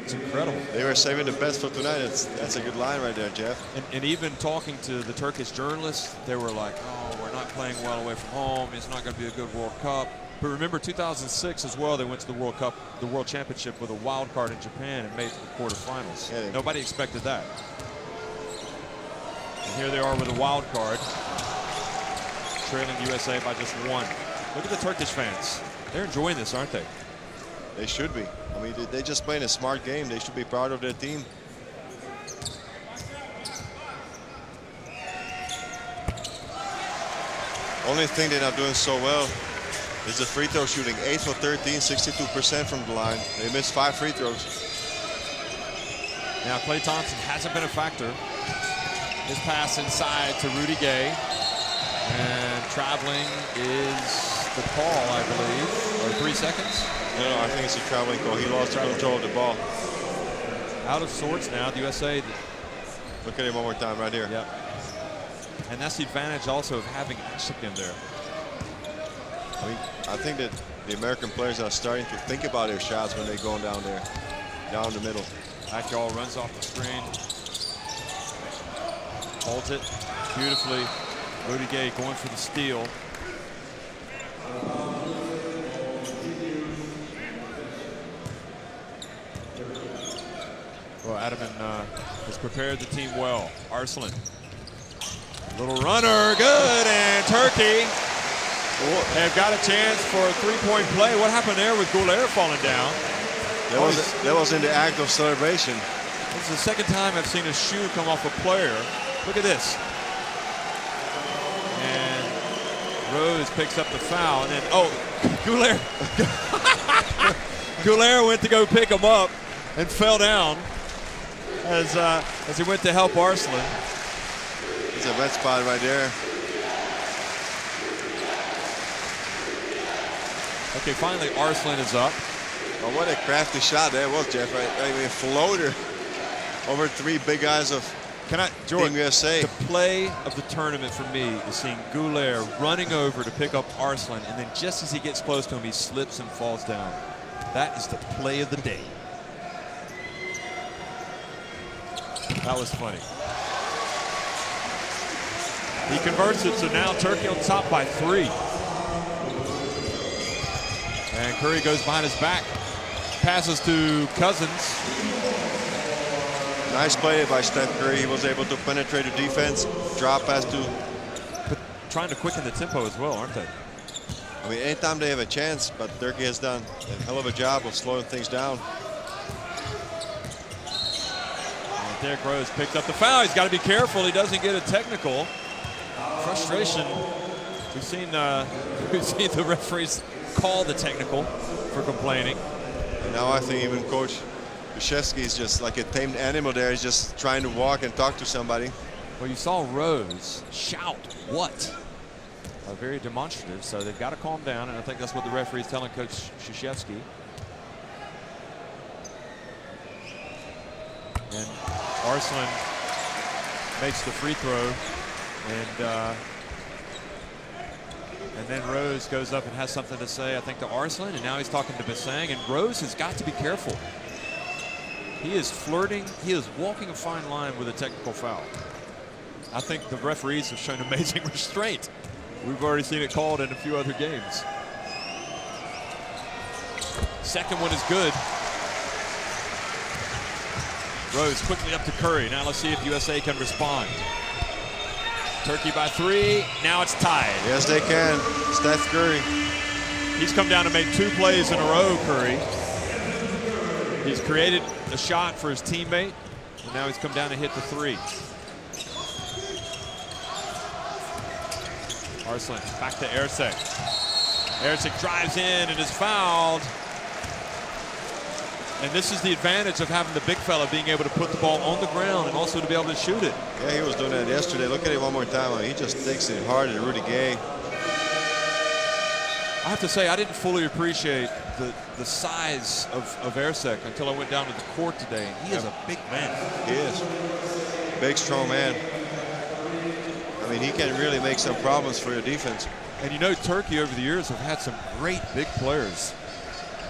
It's incredible. They were saving the best for tonight. That's a good line right there, Jeff. And even talking to the Turkish journalists, they were like, oh, we're not playing well away from home. It's not going to be a good World Cup. But remember 2006 as well, they went to the World Cup, the World Championship with a wild card in Japan and made it to the quarterfinals. Yeah, nobody expected that. And here they are with a wild card, trailing USA by just 1. Look at the Turkish fans. They're enjoying this, aren't they? They should be. I mean, they just playing a smart game. They should be proud of their team. Only thing they're not doing so well is the free throw shooting. 8 for 13, 62% from the line. They missed 5 free throws. Now Klay Thompson hasn't been a factor. His pass inside to Rudy Gay. And traveling is the call, I believe, or 3 seconds. No, I think it's a traveling call. He lost control of the ball. Out of sorts now, the USA. Look at him one more time right here. Yep. And that's the advantage also of having Ashton there. I mean, I think that the American players are starting to think about their shots when they're going down there, down the middle. Akyol runs off the screen. Holds it beautifully. Rudy Gay going for the steal. Well, Adaman has prepared the team well. Arslan. Little runner, good, and Turkey have got a chance for a 3-point play. What happened there with Goulet falling down? That was in the act of celebration. This is the second time I've seen a shoe come off a player. Look at this. And Rose picks up the foul, and then, oh, Goulet. Goulet went to go pick him up and fell down as he went to help Arslan. It's a red spot right there. Okay, finally Arslan is up. Oh, what a crafty shot that was, Jeff. I mean, floater over 3 big guys of Team USA. The play of the tournament for me is seeing Goulet running over to pick up Arslan, and then just as he gets close to him, he slips and falls down. That is the play of the day. That was funny. He converts it, so now Turkey on top by 3. And Curry goes behind his back. Passes to Cousins. Nice play by Steph Curry. He was able to penetrate the defense, drop pass to. But trying to quicken the tempo as well, aren't they? I mean, anytime they have a chance, but Turkey has done a hell of a job of slowing things down. And Derrick Rose picked up the foul. He's got to be careful he doesn't get a technical. Frustration. We've seen the referees call the technical for complaining. And now I think even Coach Krzyzewski is just like a tamed animal there. He's just trying to walk and talk to somebody. Well, you saw Rose shout, "What?" Very demonstrative, so they've got to calm down, and I think that's what the referee's telling Coach Krzyzewski. And Arslan makes the free throw, and then Rose goes up and has something to say, I think, to Arslan, and now he's talking to Basang, and Rose has got to be careful. He is flirting, he is walking a fine line with a technical foul. I think the referees have shown amazing restraint. We've already seen it called in a few other games. Second one is good. Rose quickly up to Curry. Now let's see if USA can respond. Turkey by 3. Now it's tied. Yes, they can. Steph Curry. He's come down to make 2 plays in a row, Curry. He's created a shot for his teammate, and now he's come down to hit the 3. Arslan back to Ercek. Ercek drives in and is fouled. And this is the advantage of having the big fella being able to put the ball on the ground and also to be able to shoot it. Yeah, he was doing that yesterday. Look at it one more time. I mean, he just takes it hard at Rudy Gay. I have to say, I didn't fully appreciate the size of Ercek until I went down to the court today. He is a big man. He is. Big, strong man. I mean, he can really make some problems for your defense. And you know, Turkey over the years have had some great big players.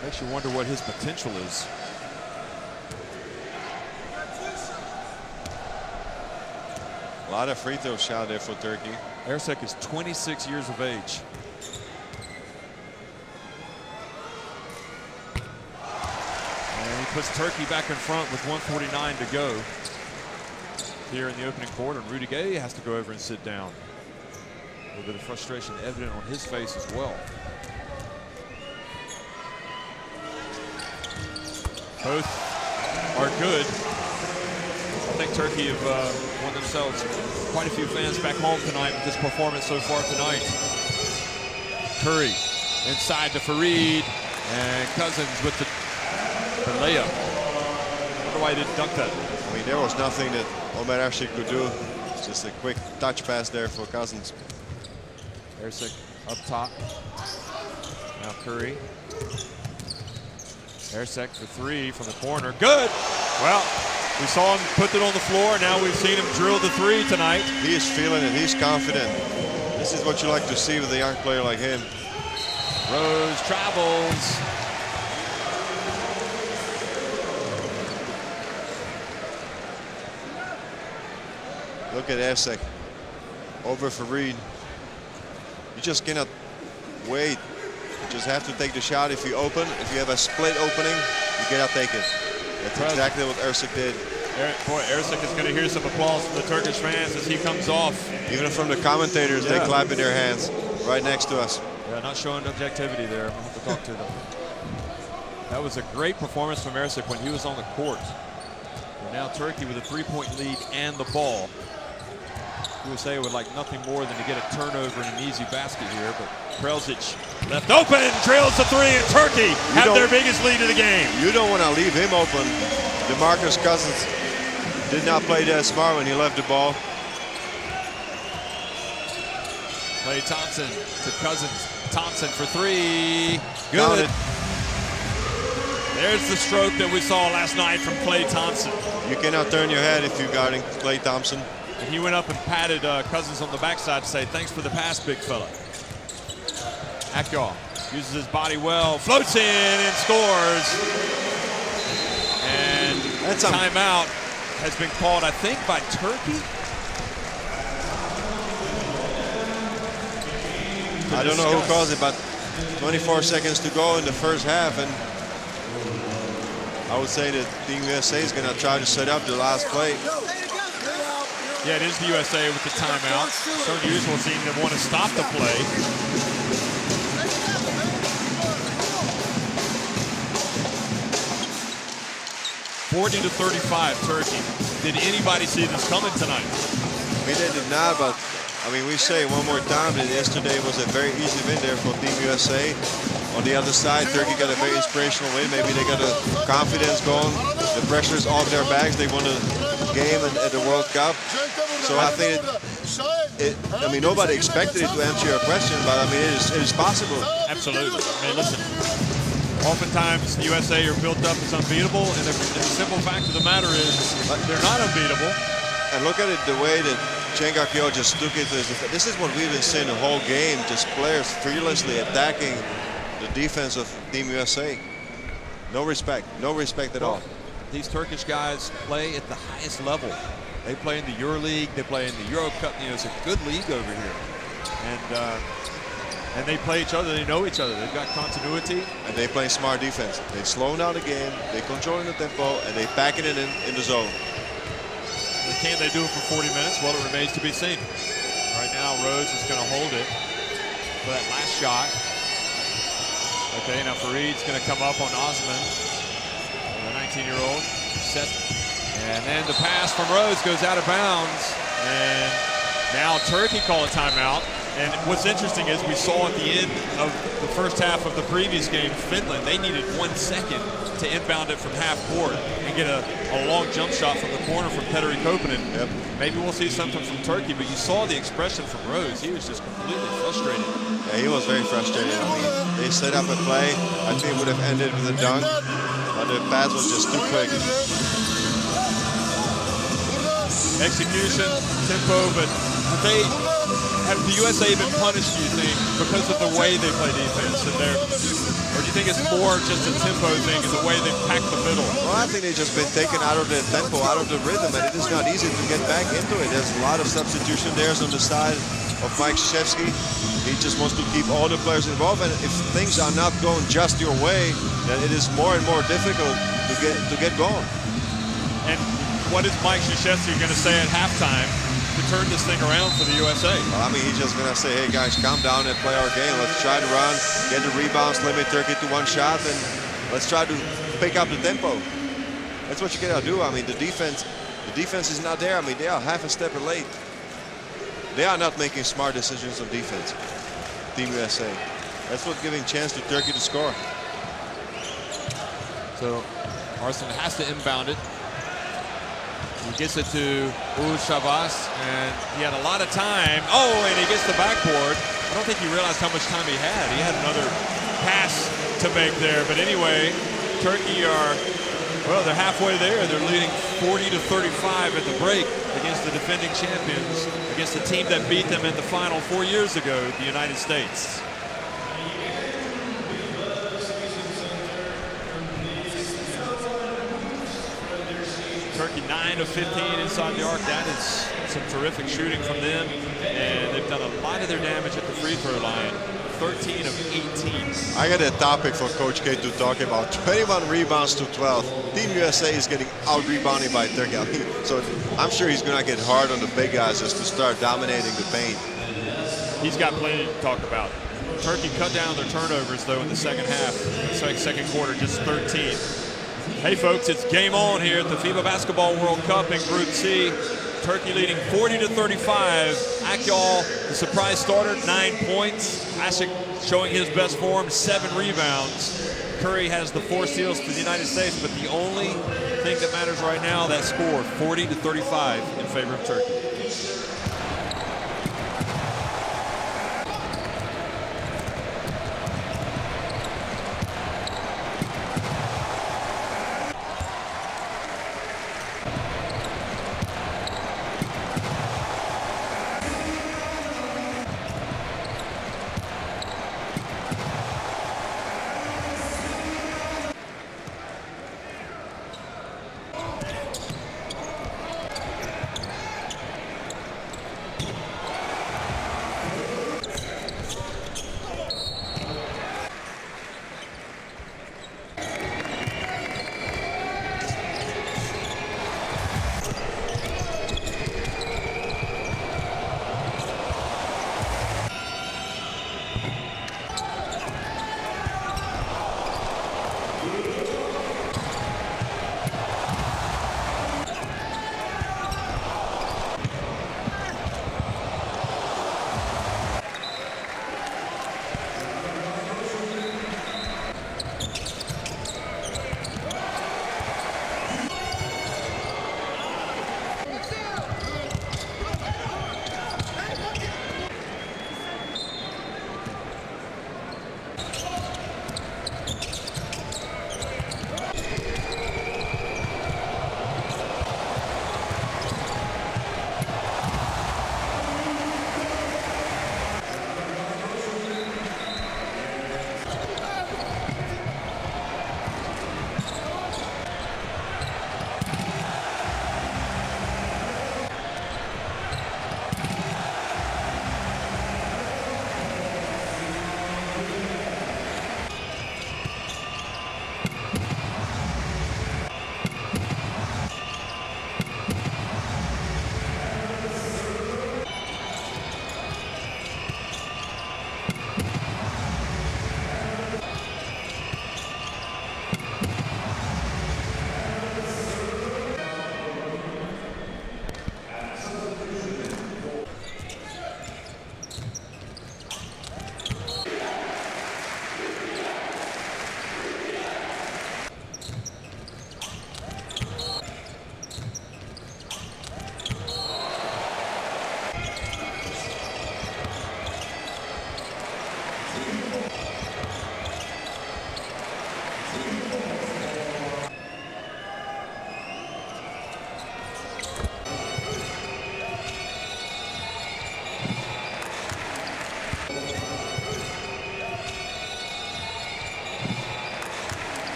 It makes you wonder what his potential is. A lot of free throw shot there for Turkey. Ercek is 26 years of age. And he puts Turkey back in front with 1:49 to go here in the opening quarter, and Rudy Gay has to go over and sit down. A little bit of frustration evident on his face as well. Both are good. I think Turkey have won themselves quite a few fans back home tonight with this performance so far tonight. Curry inside to Fareed, and Cousins with the layup. I wonder why he didn't dunk that. I mean, there was nothing that Omer actually could do. It's just a quick touch pass there for Cousins. Ercek up top. Now Curry. Ercek for 3 from the corner. Good! Well, we saw him put it on the floor. Now we've seen him drill the 3 tonight. He is feeling it. He's confident. This is what you like to see with a young player like him. Rose travels. Look at Ercek over Fareed. You just cannot wait. You just have to take the shot if you open. If you have a split opening, you cannot take it. That's exactly what Ercek did. Boy, Ercek is going to hear some applause from the Turkish fans as he comes off. Even from the commentators, they clap in their hands right next to us. Yeah, not showing objectivity there. I'll have to talk to them. That was a great performance from Ercek when he was on the court. And now Turkey with a 3-point lead and the ball. USA would like nothing more than to get a turnover and an easy basket here, but Krelzic left open, drills the 3, and Turkey have their biggest lead of the game. You don't want to leave him open. DeMarcus Cousins did not play that smart when he left the ball. Klay Thompson to Cousins. Thompson for 3. Got Good. it. There's the stroke that we saw last night from Klay Thompson. You cannot turn your head if you're guarding Klay Thompson. And he went up and patted Cousins on the backside to say, thanks for the pass, big fella. Akyol uses his body well, floats in and scores. And timeout has been called, I think, by Turkey. I don't know who calls it, but 24 seconds to go in the first half, and I would say that Team USA is going to try to set up the last play. Yeah, it is the USA with the timeout. So unusual seeing them want to stop the play. (40-35) Turkey. Did anybody see this coming tonight? We did not, but I mean, we say one more time that yesterday was a very easy win there for Team USA. On the other side, Turkey got a very inspirational win. Maybe they got a confidence going. The pressure is off their backs. They won a game at the World Cup. So I think I mean, nobody expected it, to answer your question, but I mean, it is possible. Absolutely. I mean, listen, oftentimes the USA are built up as unbeatable, and the simple fact of the matter is they're not unbeatable. And look at it, the way that Chengakyo just took it. This is what we've been seeing the whole game, just players fearlessly attacking the defense of Team USA. No respect at all. These Turkish guys play at the highest level. They play in the EuroLeague, they play in the Euro Cup. You know, it's a good league over here. And they play each other, they know each other. They've got continuity. And they play smart defense. They slow down the game, they controlling the tempo, and they pack it in the zone. Can they do it for 40 minutes? Well, it remains to be seen. Right now, Rose is going to hold it for that last shot. Okay, now Farid's going to come up on Osman, the 19-year-old. And then the pass from Rose goes out of bounds. And now Turkey call a timeout. And what's interesting is we saw at the end of the first half of the previous game, Finland, they needed 1 second to inbound it from half court and get a long jump shot from the corner from Petteri Koponen. Yep. Maybe we'll see something from Turkey, but you saw the expression from Rose. He was just completely frustrated. Yeah, he was very frustrated. I mean, they set up a play. I think it would have ended with a dunk, but the pass was just too quick. Execution, tempo, but have the USA been punished, do you think, because of the way they play defense? Or do you think it's more just a tempo thing and the way they pack the middle? Well, I think they've just been taken out of the tempo, out of the rhythm, and it is not easy to get back into it. There's a lot of substitution there on the side of Mike Krzyzewski. He just wants to keep all the players involved, and if things are not going just your way, then it is more and more difficult to get going. And what is Mike Krzyzewski going to say at halftime to turn this thing around for the USA? Well, I mean, he's just going to say, hey, guys, calm down and play our game. Let's try to run, get the rebounds, limit Turkey to 1 shot, and let's try to pick up the tempo. That's what you got to do. I mean, the defense is not there. I mean, they are half a step late. They are not making smart decisions on defense, Team USA. That's what's giving chance to Turkey to score. So Arsenal has to inbound it. He gets it to Shabazz, and he had a lot of time. Oh, and he gets the backboard. I don't think he realized how much time he had. He had another pass to make there. But anyway, Turkey they're halfway there. They're leading 40-35 at the break against the defending champions, against the team that beat them in the final 4 years ago, the United States. Turkey 9 of 15 inside the arc. That is some terrific shooting from them, and they've done a lot of their damage at the free throw line. 13 of 18. I got a topic for Coach K to talk about. 21 rebounds to 12. Team USA is getting out-rebounded by Turkey. I mean, so I'm sure he's going to get hard on the big guys just to start dominating the paint. He's got plenty to talk about. Turkey cut down their turnovers, though, in the second half. Second quarter, just 13. Hey, folks, it's game on here at the FIBA Basketball World Cup in Group C. Turkey leading 40-35. Akyol, the surprise starter, 9 points. Ashik showing his best form, 7 rebounds. Curry has the 4 steals for the United States, but the only thing that matters right now, that score, 40-35 in favor of Turkey.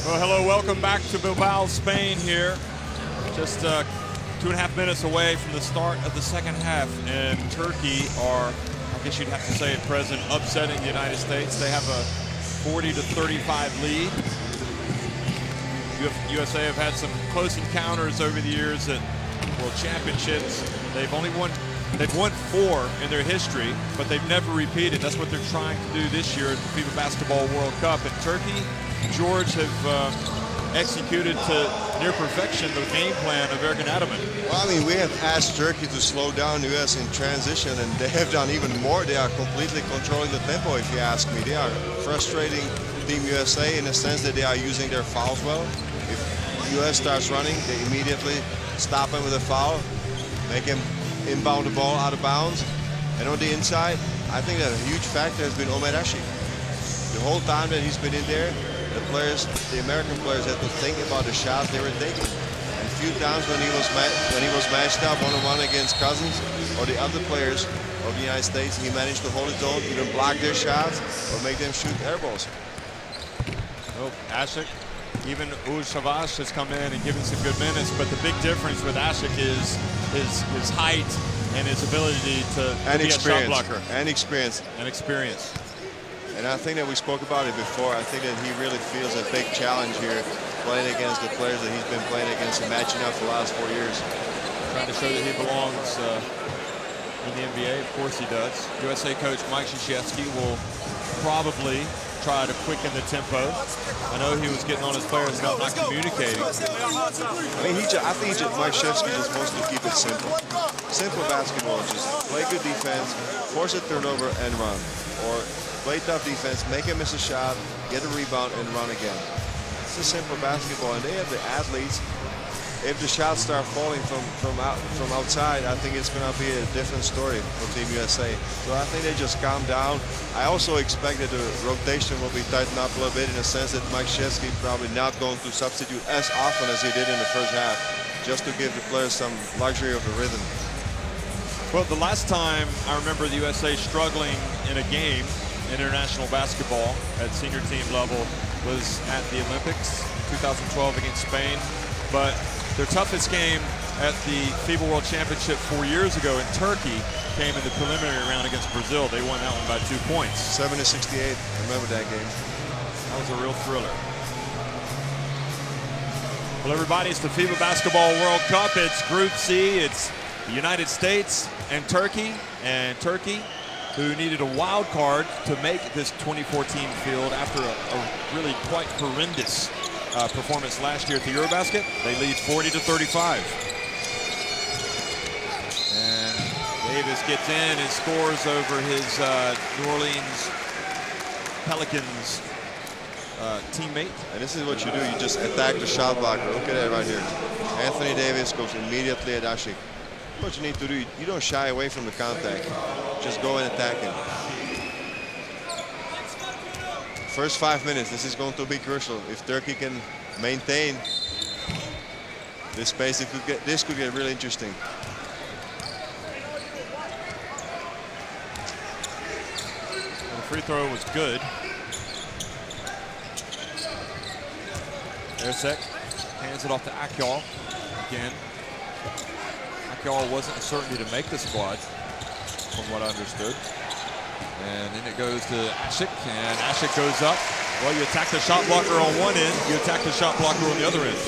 Well, hello, welcome back to Bilbao, Spain here. Just 2.5 minutes away from the start of the second half. And Turkey are, I guess you'd have to say at present, upsetting the United States. They have a 40-35 lead. USA have had some close encounters over the years at World Championships. They've won 4 in their history, but they've never repeated. That's what they're trying to do this year at the FIBA Basketball World Cup. And Turkey, George, have executed to near perfection the game plan of Ergin Ataman. Well, I mean, we have asked Turkey to slow down the U.S. in transition, and they have done even more. They are completely controlling the tempo, if you ask me. They are frustrating Team USA in the sense that they are using their fouls well. If the U.S. starts running, they immediately stop him with a foul, make him inbound the ball out of bounds. And on the inside, I think that a huge factor has been Omer Ashik. The whole time that he's been in there, the American players had to think about the shots they were taking. And a few times when he was matched up one-on-one against Cousins or the other players of the United States, he managed to hold his own, either block their shots or make them shoot air balls. Oh, Ashik, even Savash has come in and given some good minutes, but the big difference with Ashik is his height and his ability to be a shot blocker. And experience. And I think that we spoke about it before. I think that he really feels a big challenge here, playing against the players that he's been playing against and matching up for the last 4 years. Trying to show that he belongs in the NBA. Of course he does. USA coach Mike Krzyzewski will probably try to quicken the tempo. I know he was getting on his players about not communicating. I mean, I think Mike Krzyzewski just wants to keep it simple. Simple basketball, just play good defense, force a turnover and run. Or play tough defense, make him miss a shot, get a rebound, and run again. It's a simple basketball, and they have the athletes. If the shots start falling from outside, I think it's going to be a different story for Team USA. So I think they just calm down. I also expect that the rotation will be tightened up a little bit in the sense that Mike Krzyzewski probably not going to substitute as often as he did in the first half, just to give the players some luxury of the rhythm. Well, the last time I remember the USA struggling in a game, international basketball at senior team level, was at the Olympics 2012 against Spain. But their toughest game at the FIBA World Championship 4 years ago in Turkey came in the preliminary round against Brazil. They won that one by 2 points. 7-68. I remember that game. That was a real thriller. Well, everybody, it's the FIBA Basketball World Cup. It's Group C. It's the United States and Turkey. And Turkey, who needed a wild card to make this 2014 field after a really quite horrendous performance last year at the Eurobasket. They lead 40-35. And Davis gets in and scores over his New Orleans Pelicans teammate. And this is what you do. You just attack the shot blocker. Look at that right here. Anthony Davis goes immediately at Ashik. What you need to do, you don't shy away from the contact. Just go and attack him. First 5 minutes, this is going to be crucial. If Turkey can maintain this pace, this could get really interesting. The free throw was good. Ersek hands it off to Akyol again. Akyol wasn't a certainty to make the squad, from what I understood. And then it goes to Ashik, and Ashik goes up. Well, you attack the shot blocker on one end, you attack the shot blocker on the other end.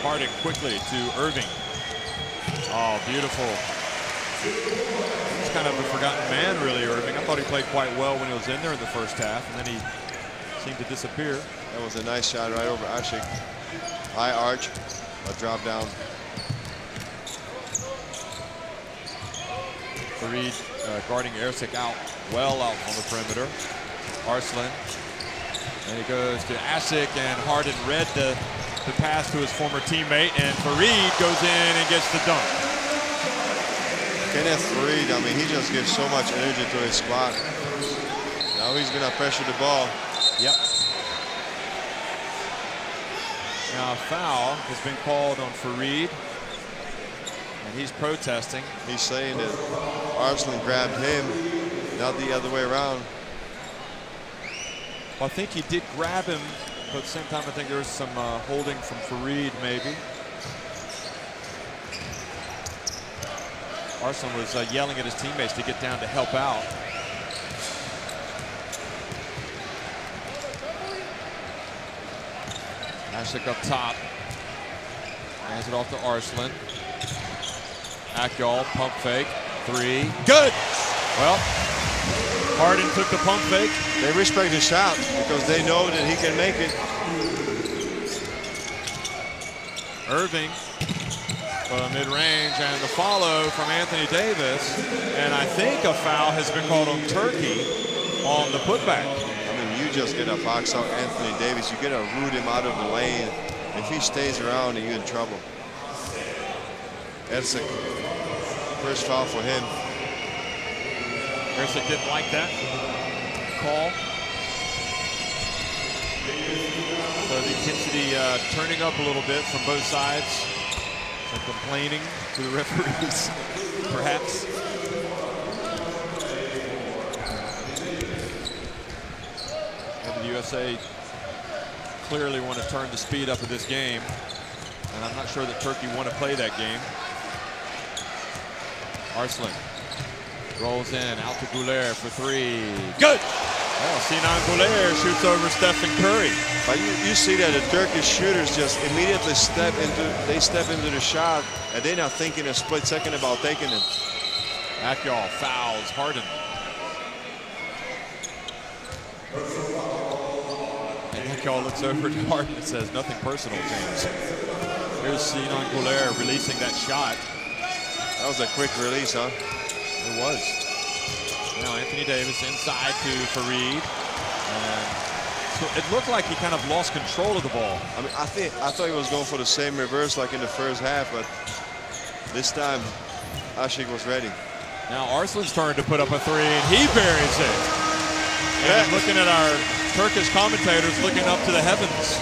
Harding quickly to Irving. Oh, beautiful. He's kind of a forgotten man, really, Irving. I thought he played quite well when he was in there in the first half, and then he seemed to disappear. That was a nice shot right over Ashik. High arch, a drop down. Fareed guarding Ersek out, well out on the perimeter. Arslan. And he goes to Ashik, and Harden read the pass to his former teammate, and Fareed goes in and gets the dunk. Kenneth Fareed, I mean, he just gives so much energy to his squad. Now he's going to pressure the ball. Yep. Now a foul has been called on Fareed, and he's protesting. He's saying that Arslan grabbed him, not the other way around. Well, I think he did grab him But at the same time, I think there was some holding from Farid, maybe. Arslan was yelling at his teammates to get down to help out. Ashik up top. Hands it off to Arslan. Akyol, pump fake. 3. Good! Well, Harden took the pump fake. They respect his shot because they know that he can make it. Irving, mid-range, and the follow from Anthony Davis. And I think a foul has been called on Turkey on the putback. I mean, you just get a box out Anthony Davis. You get to root him out of the lane. If he stays around, you're in trouble. That's the first foul for him. Ersic didn't like that call. So the intensity turning up a little bit from both sides. Some complaining to the referees, perhaps. Maybe the USA clearly want to turn the speed up of this game. And I'm not sure that Turkey want to play that game. Arslan rolls in, out to Gouler for 3. Good! Well, Sinan Gouler shoots over Stephen Curry. But you see that the Turkish shooters just immediately step into the shot, and they're not thinking a split second about taking it. Akyol fouls Harden. And Akyol looks over to Harden and says, nothing personal, James. Here's Sinan Gouler releasing that shot. That was a quick release, huh? It was. Now Anthony Davis inside to Farid. And so it looked like he kind of lost control of the ball. I mean, I thought he was going for the same reverse like in the first half, but this time Ashik was ready. Now Arslan's turn to put up a 3, and he buries it. And looking at our Turkish commentators looking up to the heavens.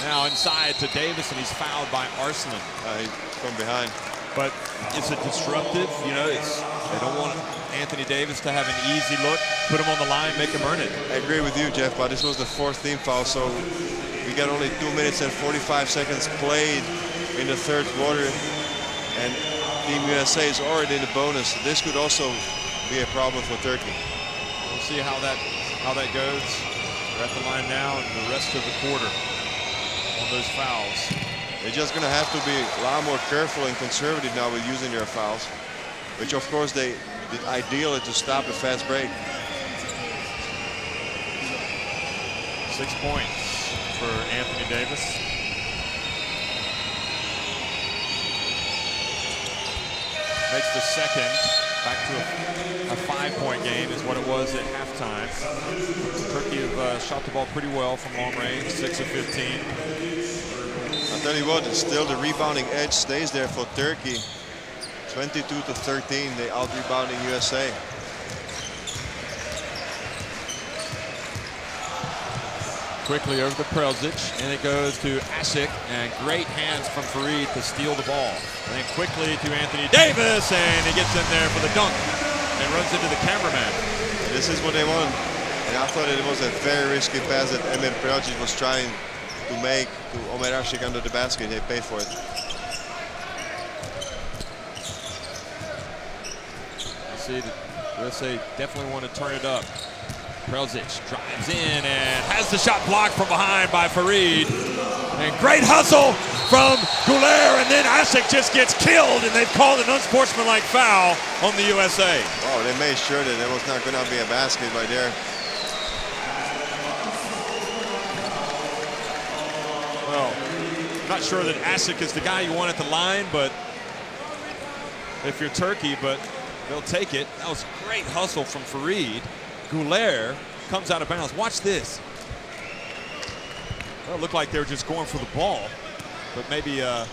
Now inside to Davis, and he's fouled by Arslan. He's from behind. But it's a disruptive, you know, they don't want Anthony Davis to have an easy look. Put him on the line, make him earn it. I agree with you, Jeff, but this was the 4th team foul, so we got only 2 minutes and 45 seconds played in the 3rd quarter, and Team USA is already in the bonus. This could also be a problem for Turkey. We'll see how that goes. We're at the line now, and the rest of the quarter on those fouls. They're just going to have to be a lot more careful and conservative now with using their fouls, which of course the ideal is to stop a fast break. 6 points for Anthony Davis. Makes the second back to a 5-point game is what it was at halftime. Turkey have shot the ball pretty well from long range, 6 of 15. I'll tell you what, still the rebounding edge stays there for Turkey. 22-13, they out-rebounding USA. Quickly over to Prelzic, and it goes to Ashik, and great hands from Farid to steal the ball. And then quickly to Anthony Davis, and he gets in there for the dunk and runs into the cameraman. This is what they want. And I thought it was a very risky pass that Emir Prelzic was trying to make to Omer Ashik under the basket. They paid for it. You see the USA definitely want to turn it up. Prelzic drives in and has the shot blocked from behind by Farid. And great hustle from Gouler, and then Ashik just gets killed, and they've called an unsportsmanlike foul on the USA. Wow, they made sure that there was not going to be a basket right there. Well, not sure that Ashik is the guy you want at the line, but if you're Turkey, but they'll take it. That was a great hustle from Farid. Gouler comes out of bounds. Watch this. Well, it looked like they were just going for the ball, but maybe the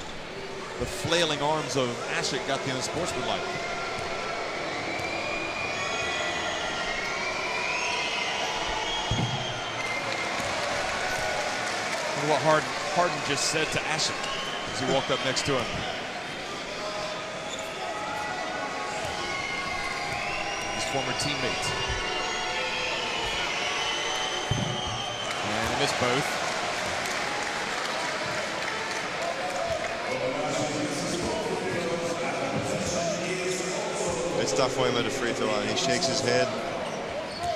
flailing arms of Ashik got the unsportsmanlike. What Harden just said to Ashik as he walked up next to him. His former teammates. missed both. It's tough for him at the free throw line. He shakes his head.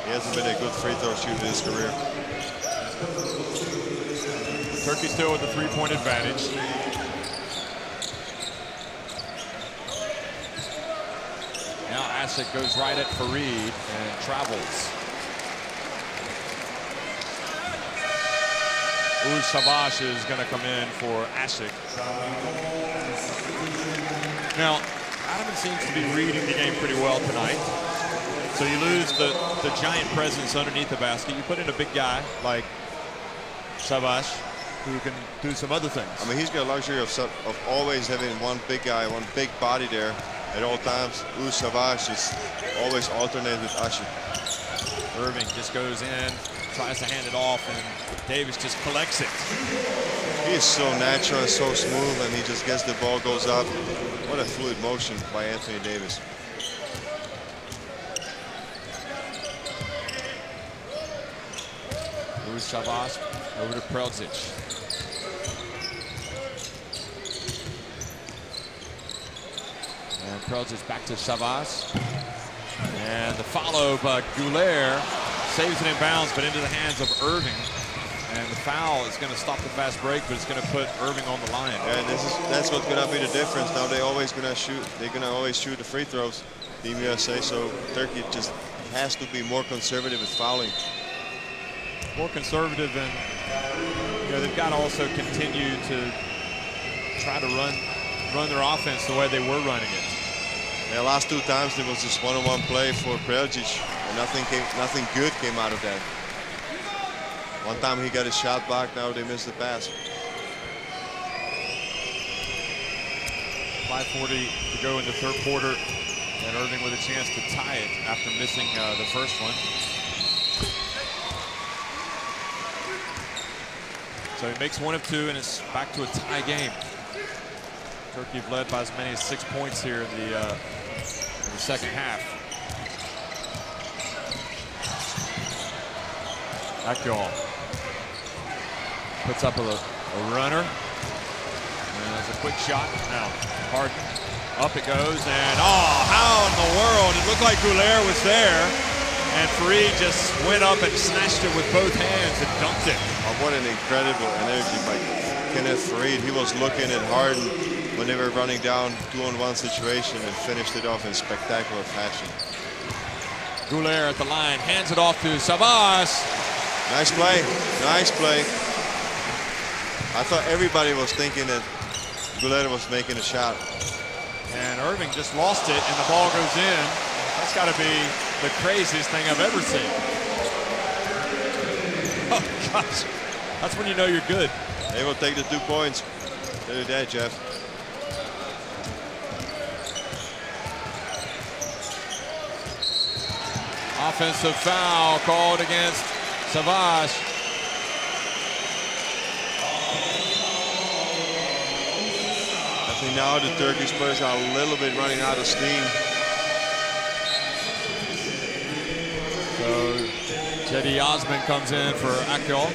He hasn't been a good free throw shooter in his career. Turkey still with the three-point advantage. Now Asik goes right at Farid and travels. Savash is going to come in for Asik. Now, Adam seems to be reading the game pretty well tonight. So you lose the giant presence underneath the basket. You put in a big guy like Savash, who can do some other things. I mean, he's got a luxury of always having one big guy, one big body there at all times. Savash is always alternate with Asik. Irving just goes in, tries to hand it off, and Davis just collects it. He is so natural and so smooth, and he just gets the ball, goes up. What a fluid motion by Anthony Davis. Shavas over to Prelzic. And Prelzic back to Shavas. And the follow by Goulet saves it in bounds, but into the hands of Irving. And the foul is going to stop the fast break, but it's going to put Irving on the line. Yeah, that's what's going to be the difference. Now they're always going to shoot. They're going to always shoot the free throws, Team USA. So Turkey just has to be more conservative with fouling. More conservative, and they've got to also continue to try to run their offense the way they were running it. Yeah, last two times there was just one-on-one play for Prelzic, and nothing good came out of that. One time he got his shot back, now they missed the pass. 5:40 to go in the third quarter, and Irving with a chance to tie it after missing the first one. So he makes one of two, and it's back to a tie game. Turkey have led by as many as 6 points here in the second half. Akil puts up a runner. And there's a quick shot. Now Harden, up it goes, and how in the world? It looked like Goulet was there, and Farid just went up and snatched it with both hands and dunked it. Oh, what an incredible energy by Kenneth Farid. He was looking at Harden when they were running down 2-on-1 situation and finished it off in spectacular fashion. Goulet at the line, hands it off to Savas. Nice play, nice play. I thought everybody was thinking that Goulet was making a shot. And Irving just lost it, and the ball goes in. That's got to be the craziest thing I've ever seen. Oh, gosh. That's when you know you're good. They will take the 2 points. Do that, Jeff. Offensive foul called against Savas. I think now the Turkish players are a little bit running out of steam. So Cedi Osman comes in for Akil.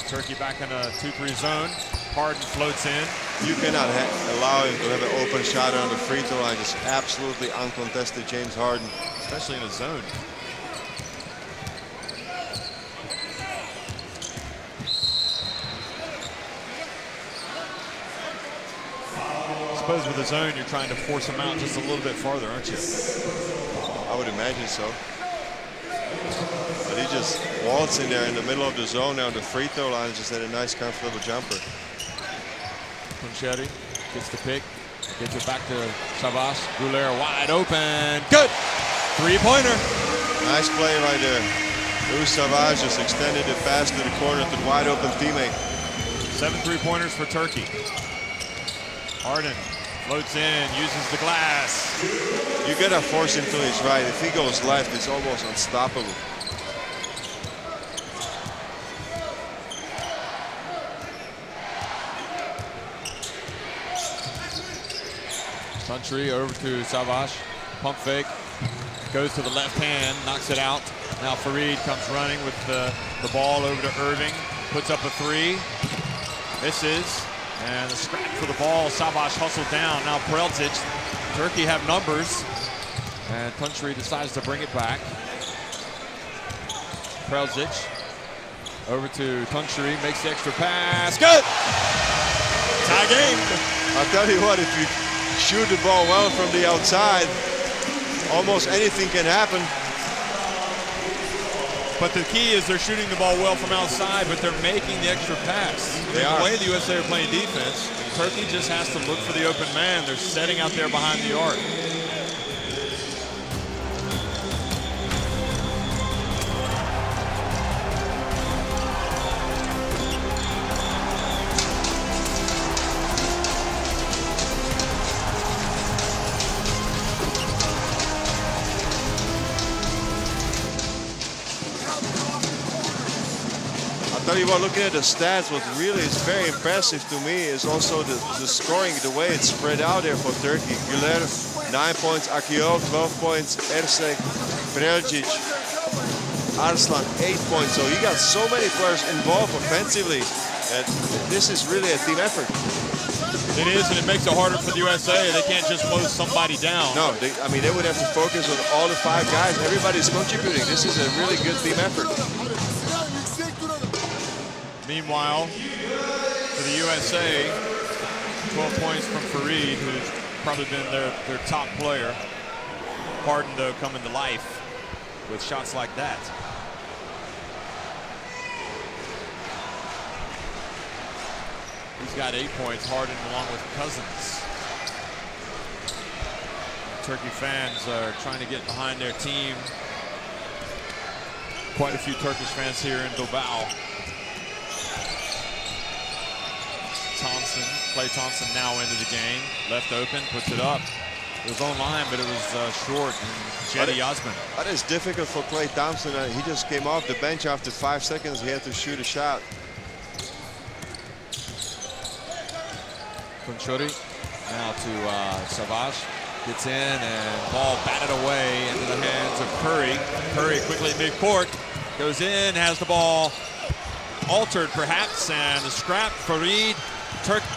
Turkey back in a 2-3 zone. Harden floats in. You cannot allow him to have an open shot on the free throw line. Just absolutely uncontested James Harden. Especially in a zone. I suppose with a zone, you're trying to force him out just a little bit farther, aren't you? I would imagine so. But he just waltzed in there in the middle of the zone there on the free throw line and just had a nice, comfortable jumper. Punchetti gets the pick, gets it back to Savas. Goulet wide open. Good! 3-pointer. Nice play right there. Savas just extended the pass to the corner to the wide open teammate. 7 3-pointers for Turkey. Harden floats in, uses the glass. You gotta force him to his right. If he goes left, it's almost unstoppable. Country over to Savage. Pump fake. Goes to the left hand, knocks it out. Now Farid comes running with the ball over to Irving. Puts up a three. Misses. And the scrap for the ball. Savage hustled down. Now Prelzic. Turkey have numbers. And Country decides to bring it back. Prelzic over to Country. Makes the extra pass. Good! Tie game. I'll tell you what, if you shoot the ball well from the outside, almost anything can happen. But the key is they're shooting the ball well from outside, but they're making the extra pass. They are. The way the USA are playing defense, Turkey just has to look for the open man. They're setting out there behind the arc. Tell you what, looking at the stats, what really is very impressive to me is also the scoring, the way it's spread out there for Turkey. Güler, 9 points, Akiol, 12 points, Ersek, Prelzic, Arslan, 8 points. So you got so many players involved offensively, and this is really a team effort. It is, and it makes it harder for the USA. They can't just close somebody down. No, they would have to focus on all the 5 guys. Everybody's contributing. This is a really good team effort. Meanwhile, for the USA, 12 points from Farid, who's probably been their top player. Harden, though, coming to life with shots like that. He's got 8 points, Harden along with Cousins. Turkey fans are trying to get behind their team. Quite a few Turkish fans here in Bilbao. Klay Thompson now into the game. Left open, puts it up. It was on line, but it was short. And Jetty Osman. That is difficult for Klay Thompson. He just came off the bench after 5 seconds. He had to shoot a shot. Kunchuri now to Savage. Gets in and ball batted away into the hands of Curry. Curry quickly at midcourt. Goes in, has the ball altered perhaps, and the scrap. Farid.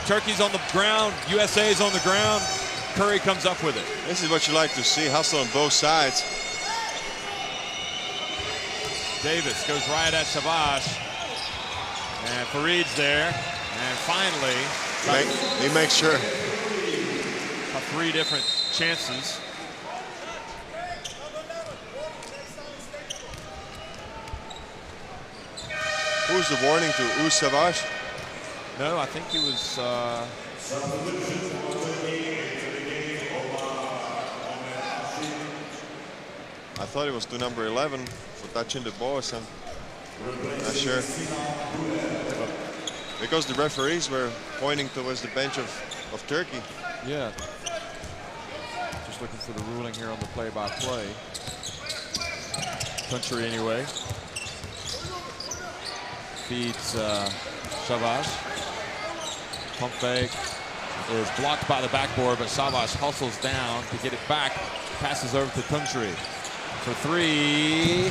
Turkey's on the ground, USA's on the ground. Curry comes up with it. This is what you like to see, hustle on both sides. Davis goes right at Savage. And Farid's there. And finally, he makes sure. 3 different chances. Who's the warning to Savage? No, I think he was. I thought it was to number 11 for touching the ball or something. Not sure. Because the referees were pointing towards the bench of Turkey. Yeah. Just looking for the ruling here on the play-by-play. Country anyway. Feeds Savage. Pump fake is blocked by the backboard, but Savage hustles down to get it back. Passes over to Country for 3.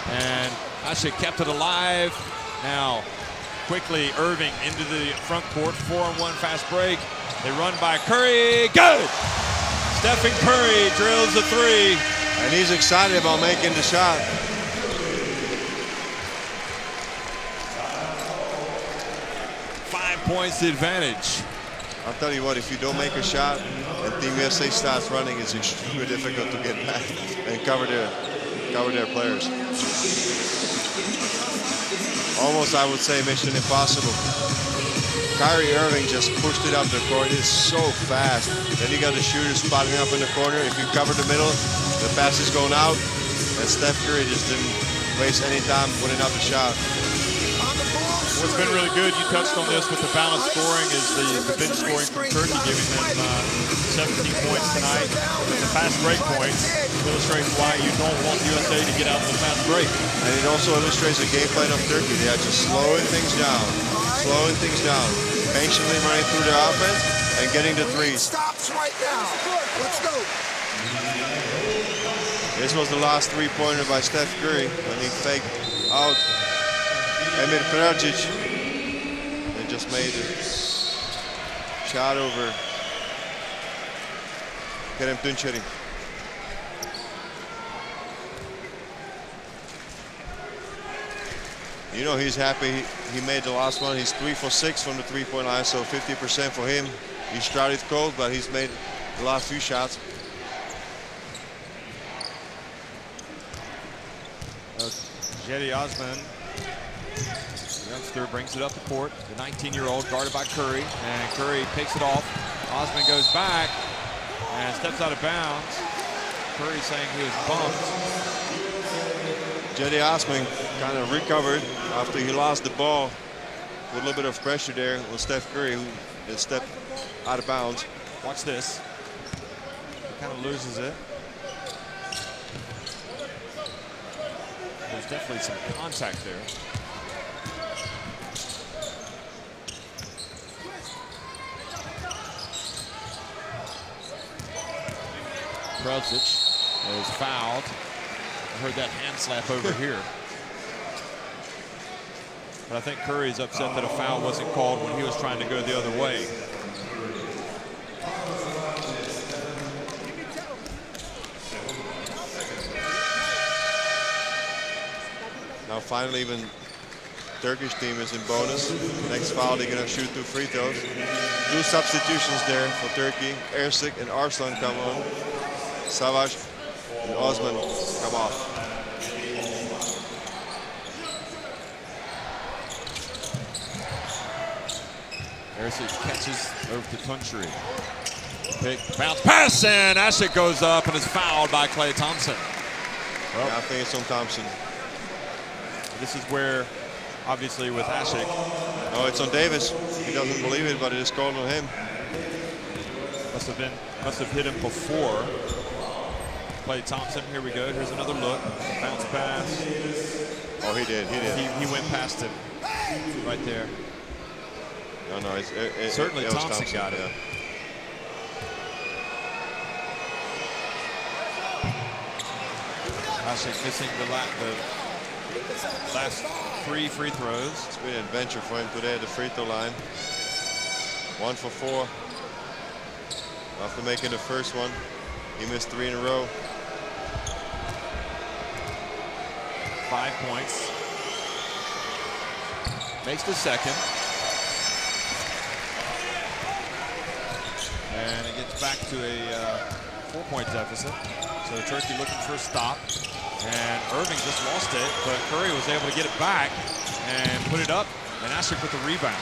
And actually kept it alive. Now, quickly, Irving into the front court. 4-on-1 fast break. They run by Curry. Good! Stephen Curry drills the 3. And he's excited about making the shot. Points the advantage. I'll tell you what, if you don't make a shot and Team USA starts running, it's extremely difficult to get back and cover their players. Almost, I would say, mission impossible. Kyrie Irving just pushed it up the court. It's so fast. Then you got the shooters spotting up in the corner. If you cover the middle, the pass is going out. And Steph Curry just didn't waste any time putting up a shot. What's been really good, you touched on this with the balanced scoring, is the bench scoring from Turkey, giving them 17 points tonight. But the fast break points illustrates why you don't want the USA to get out of the fast break. And it also illustrates the game plan of Turkey. They are just slowing things down, patiently running through their offense, and getting the threes. Stops right now. Let's go. This was the last three-pointer by Steph Curry when he faked out Emir Karadzic and just made a shot over Kerem Tunçeri. You know he's happy he made the last one. He's 3 for 6 from the three-point line, so 50% for him. He started cold, but he's made the last few shots. Cedi Osman, youngster, brings it up the court. The 19-year-old guarded by Curry, and Curry takes it off. Osman goes back and steps out of bounds. Curry saying he was bumped. Cedi Osman kind of recovered after he lost the ball with a little bit of pressure there on Steph Curry, who had stepped out of bounds. Watch this. He kind of loses it. There's definitely some contact there. Krelsic is fouled. I heard that hand slap over here. But I think Curry's upset that a foul wasn't called when he was trying to go the other way. Now finally, even Turkish team is in bonus. Next foul, they're gonna shoot 2 free throws. 2 substitutions there for Turkey. Ercik and Arslan come on. Savaş and Osman come off. Ercik catches over to Tunçeri. Pick, bounce, pass, and Ashik goes up and is fouled by Klay Thompson. Well, Yeah, I think it's on Thompson. this is where, obviously, with Ashik, Oh, it's on Davis. He doesn't believe it, but it is called on him. must have hit him before. Klay Thompson, here we go. Here's another look. Bounce pass. Oh, he did. He went past him right there. No, Certainly it was Thompson got it. Yeah. Ashik missing the last 3 free throws. It's been an adventure for him today at the free throw line. 1 for 4. After making the first one, he missed 3 in a row. 5 points. Makes the second. And it gets back to a 4-point deficit. So Turkey looking for a stop. And Irving just lost it, but Curry was able to get it back and put it up, and Ashik with the rebound.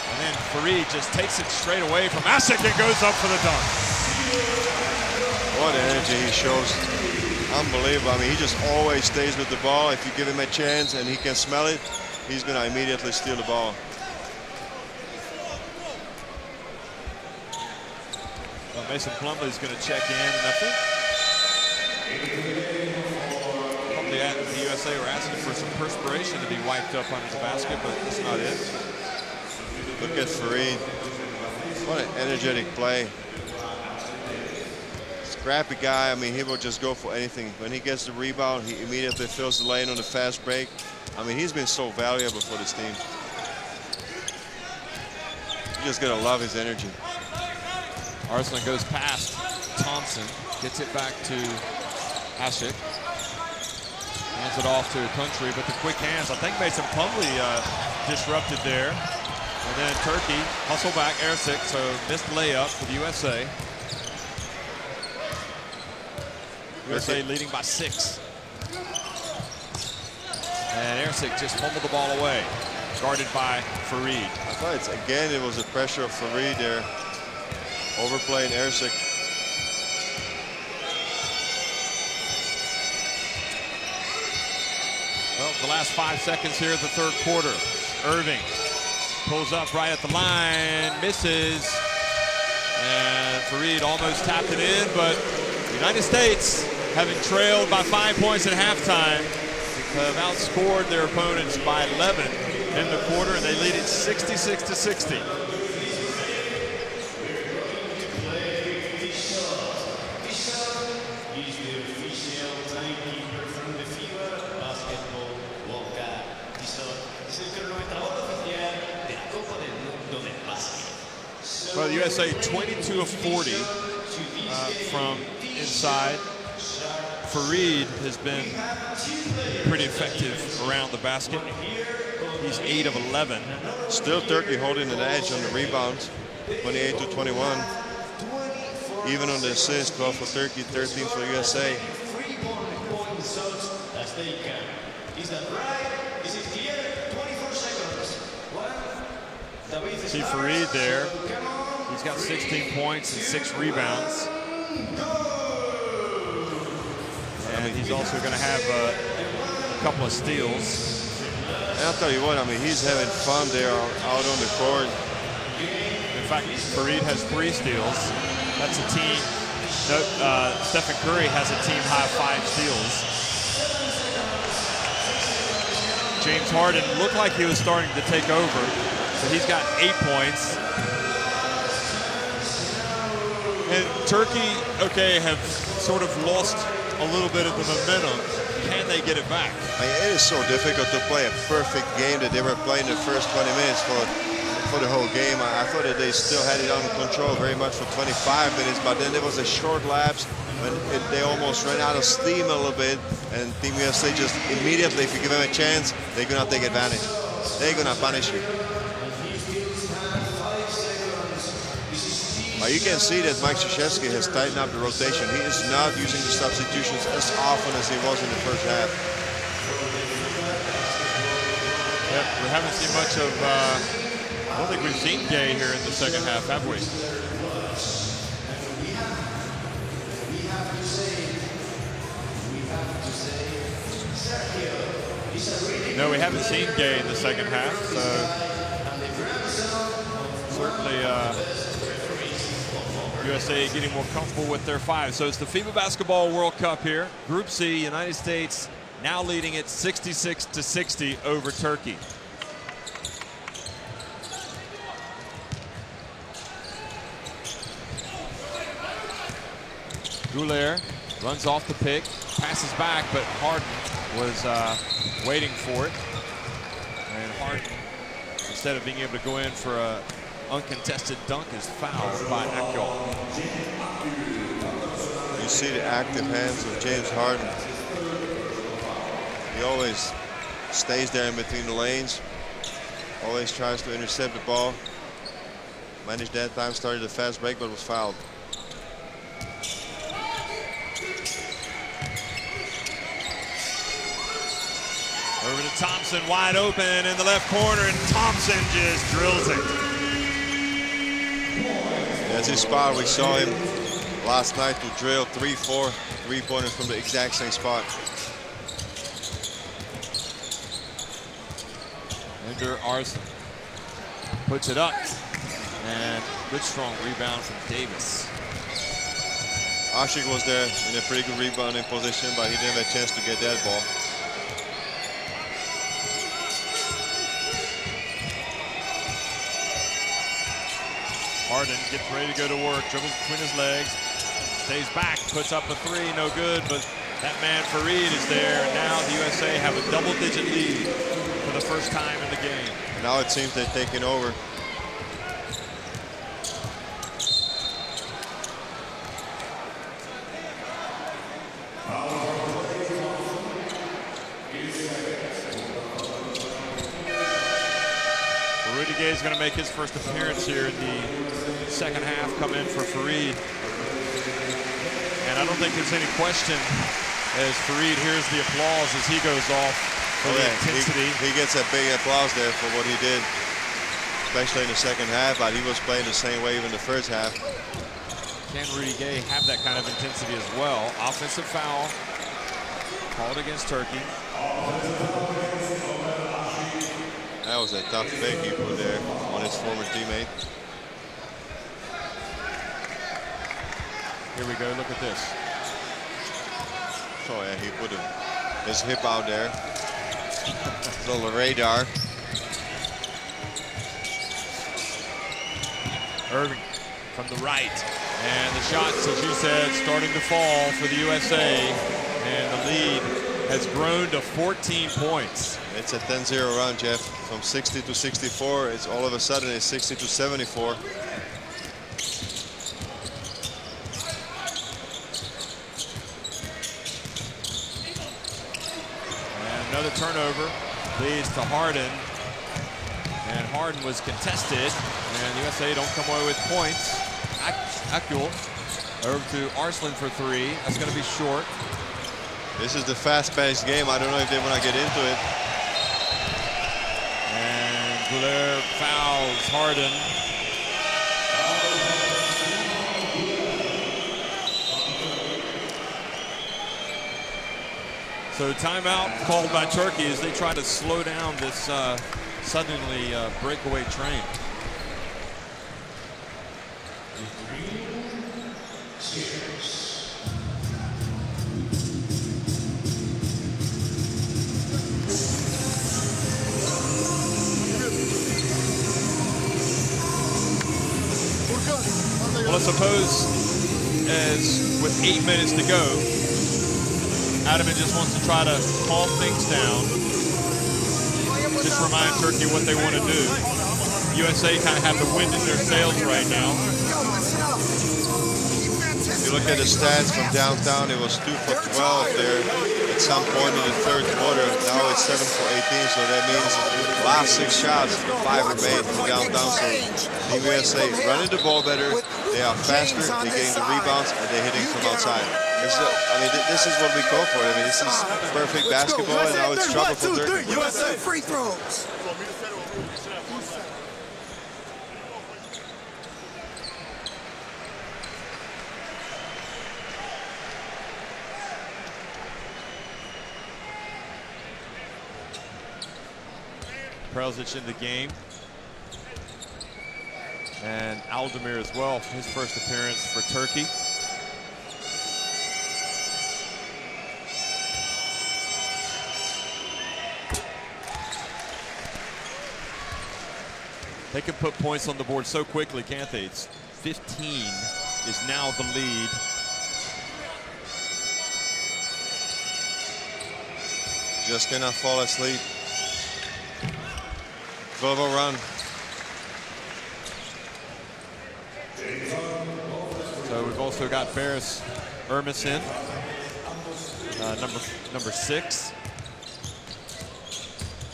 And then Fareed just takes it straight away from Ashik and goes up for the dunk. What energy he shows. Unbelievable. I mean, he just always stays with the ball. If you give him a chance and he can smell it, he's going to immediately steal the ball. Well, Mason Plumlee's going to check in, and I think probably the USA were asking for some perspiration to be wiped up under the basket, but that's not it. Look at Fareed. What an energetic play. Scrappy guy. I mean, he will just go for anything. When he gets the rebound, he immediately fills the lane on the fast break. I mean, he's been so valuable for this team. You're just going to love his energy. Arslan goes past Thompson, gets it back to Ashik. Hands it off to Country, but the quick hands, I think Mason Plumlee disrupted there. And then Turkey hustle back Ercik, so missed layup for the USA. USA leading by 6. And Ercik just fumbled the ball away, guarded by Fareed. I thought it was the pressure of Fareed there, overplaying Ercik. Well, the last 5 seconds here of the third quarter. Irving pulls up right at the line, misses. And Fareed almost tapped it in, but the United States, having trailed by 5 points at halftime, have outscored their opponents by 11 in the quarter, and they lead it 66-60. official timekeeper from the FIBA Basketball World Cup. Es el cronometrador oficial de la Copa del Mundo del Básquet. Well, the USA 22 of 40 from inside. Fareed has been pretty effective around the basket. He's 8 of 11. Still Turkey holding an edge on the rebounds, 28 to 21. Even on the assists, 12 for Turkey, 13 for USA. See Fareed there. He's got 16 points and 6 rebounds. And he's also going to have a couple of steals. And I'll tell you what, I mean, he's having fun there out on the court. In fact, Fareed has 3 steals. That's a team. No, Stephen Curry has a team high 5 steals. James Harden looked like he was starting to take over, but he's got 8 points. And Turkey, okay, have sort of lost a little bit of the momentum. Can they get it back? I mean, it is so difficult to play a perfect game that they were playing the first 20 minutes for the whole game. I thought that they still had it under control very much for 25 minutes, but then there was a short lapse when they almost ran out of steam a little bit, and Team USA just immediately, if you give them a chance, they're going to take advantage. They're going to punish you. You can see that Mike Krzyzewski has tightened up the rotation. He is not using the substitutions as often as he was in the first half. Yep, we haven't seen much of, I don't think we've seen Gay here in the second half, have we? No, we haven't seen Gay in the second half, so certainly USA getting more comfortable with their 5. So it's the FIBA Basketball World Cup here. Group C, United States now leading it 66-60 over Turkey. Goulier runs off the pick, passes back, but Harden was waiting for it. And Harden, instead of being able to go in for a uncontested dunk, is fouled by Akol. You see the active hands of James Harden. He always stays there in between the lanes, always tries to intercept the ball. Managed that time, started a fast break, but was fouled. Over to Thompson, wide open in the left corner, and Thompson just drills it. That's his spot. We saw him last night to drill 3-4 3-pointers from the exact same spot. Ender Arson puts it up, and good strong rebound from Davis. Ashik was there in a pretty good rebounding position, but he didn't have a chance to get that ball. Harden gets ready to go to work, dribbles between his legs, stays back, puts up a 3, no good, but that man Fareed is there, and now the USA have a double-digit lead for the first time in the game. Now it seems they're taking over. Gay is going to make his first appearance here in the second half, come in for Fareed. And I don't think there's any question as Fareed hears the applause as he goes off for the intensity. He gets a big applause there for what he did, especially in the second half, but he was playing the same way even the first half. Can Rudy Gay have that kind of intensity as well? Offensive foul called against Turkey. That was a tough fake he put there on his former teammate. Here we go, look at this. Oh yeah, he put his hip out there. His little radar. Irving from the right. And the shots, as you said, starting to fall for the USA. And the lead has grown to 14 points. It's a 10-0 run, Jeff. From 60 to 64, it's all of a sudden it's 60 to 74. And another turnover leads to Harden. And Harden was contested, and the USA don't come away with points. Akul over to Arslan for three. That's going to be short. This is the fast-paced game. I don't know if they want to get into it. And Blair fouls Harden. So timeout called by Turkey as they try to slow down this suddenly breakaway train. Well, I suppose as with 8 minutes to go, Adaman just wants to try to calm things down. Just remind Turkey what they want to do. USA kind of have the wind in their sails right now. If you look at the stats from downtown, it was 2 for 12 there at some point in the third quarter. Now it's 7 for 18, so that means last 6 shots, 5 were made from downtown. So the USA running the ball better, they are faster, they're getting the rebounds, and they're hitting from outside. This is what we go for. I mean, this is perfect basketball, and now it's trouble for Turkey. USA free throws. Prelzic in the game. And Aldemir as well, his first appearance for Turkey. They can put points on the board so quickly, can't they? It's 15 is now the lead. Just cannot fall asleep. 12-0 run. So we've also got Barris Ermison, number 6.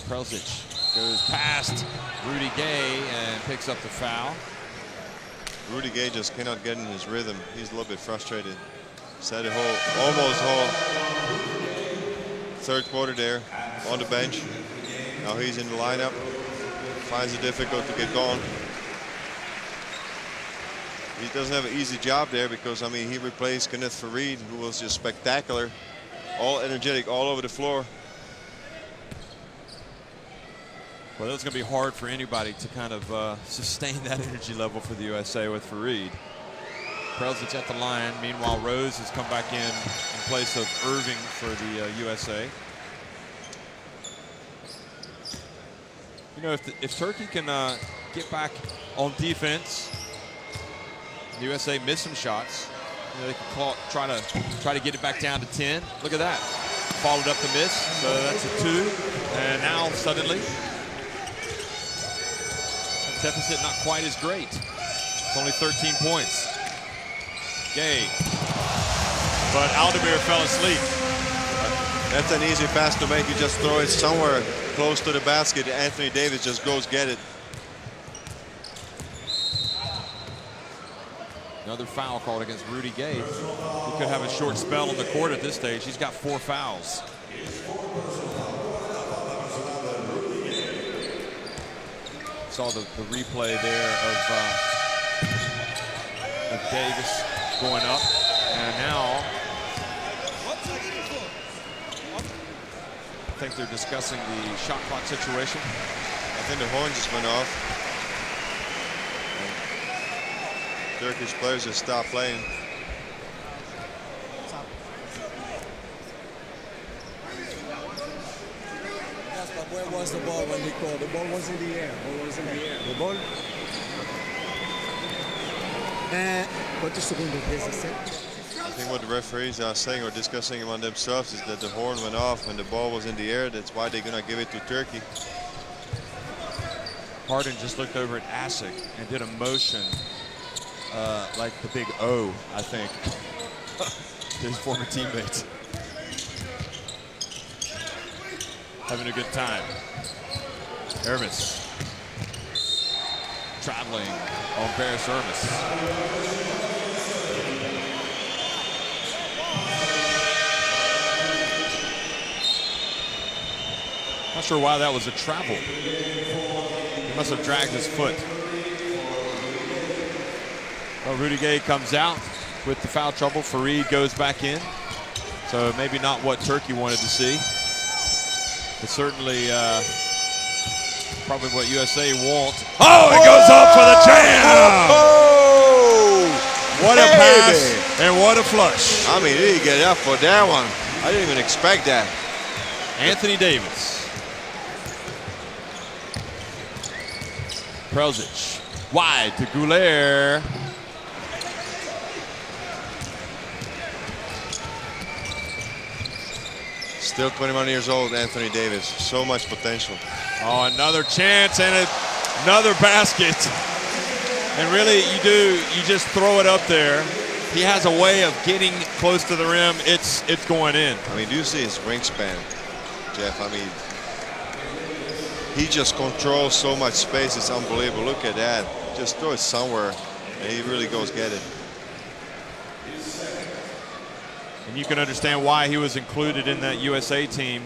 Prelzic goes past Rudy Gay and picks up the foul. Rudy Gay just cannot get in his rhythm. He's a little bit frustrated. Set it almost whole. Third quarter there on the bench. Now he's in the lineup. Finds it difficult to get going. He doesn't have an easy job there because, I mean, he replaced Kenneth Farid, who was just spectacular, all energetic, all over the floor. Well, that's going to be hard for anybody to kind of sustain that energy level for the USA with Farid. Prelzic at the line. Meanwhile, Rose has come back in place of Irving for the USA. You know, if Turkey can get back on defense, the USA missed some shots. You know, they can try to get it back down to 10. Look at that. Followed up the miss, so that's a 2. And now suddenly, deficit not quite as great. It's only 13 points. Gay. But Aldemir fell asleep. That's an easy pass to make. You just throw it somewhere close to the basket. Anthony Davis just goes get it. Another foul called against Rudy Gay. He could have a short spell on the court at this stage. He's got 4 fouls. Saw the replay there of Davis going up. And now I think they're discussing the shot clock situation. I think the horn just went off. Turkish players just stopped playing. Yes, but where was the ball when they called? The ball was in the air. The ball was in the air. The ball? Quantos segundos? 17? I think what the referees are saying or discussing among themselves is that the horn went off when the ball was in the air. That's why they're gonna give it to Turkey. Harden just looked over at Asik and did a motion like the big O, I think, to his former teammates. Having a good time. Hermes traveling on Paris Hermes. Not sure why that was a travel. He must have dragged his foot. Well, Rudy Gay comes out with the foul trouble. Fareed goes back in. So maybe not what Turkey wanted to see. But certainly probably what USA want. Oh, it goes up for the jam! Oh! What a Baby. pass and what a flush. I mean, he didn't get up for that one. I didn't even expect that. Anthony Davis. Prelzic. Wide to Goulet. Still 21 years old, Anthony Davis. So much potential. Oh, another chance and another basket. And really, you just throw it up there. He has a way of getting close to the rim. It's going in. I mean, do you see his wingspan, Jeff? I mean, he just controls so much space. It's unbelievable. Look at that. Just throw it somewhere, and he really goes get it. And you can understand why he was included in that USA team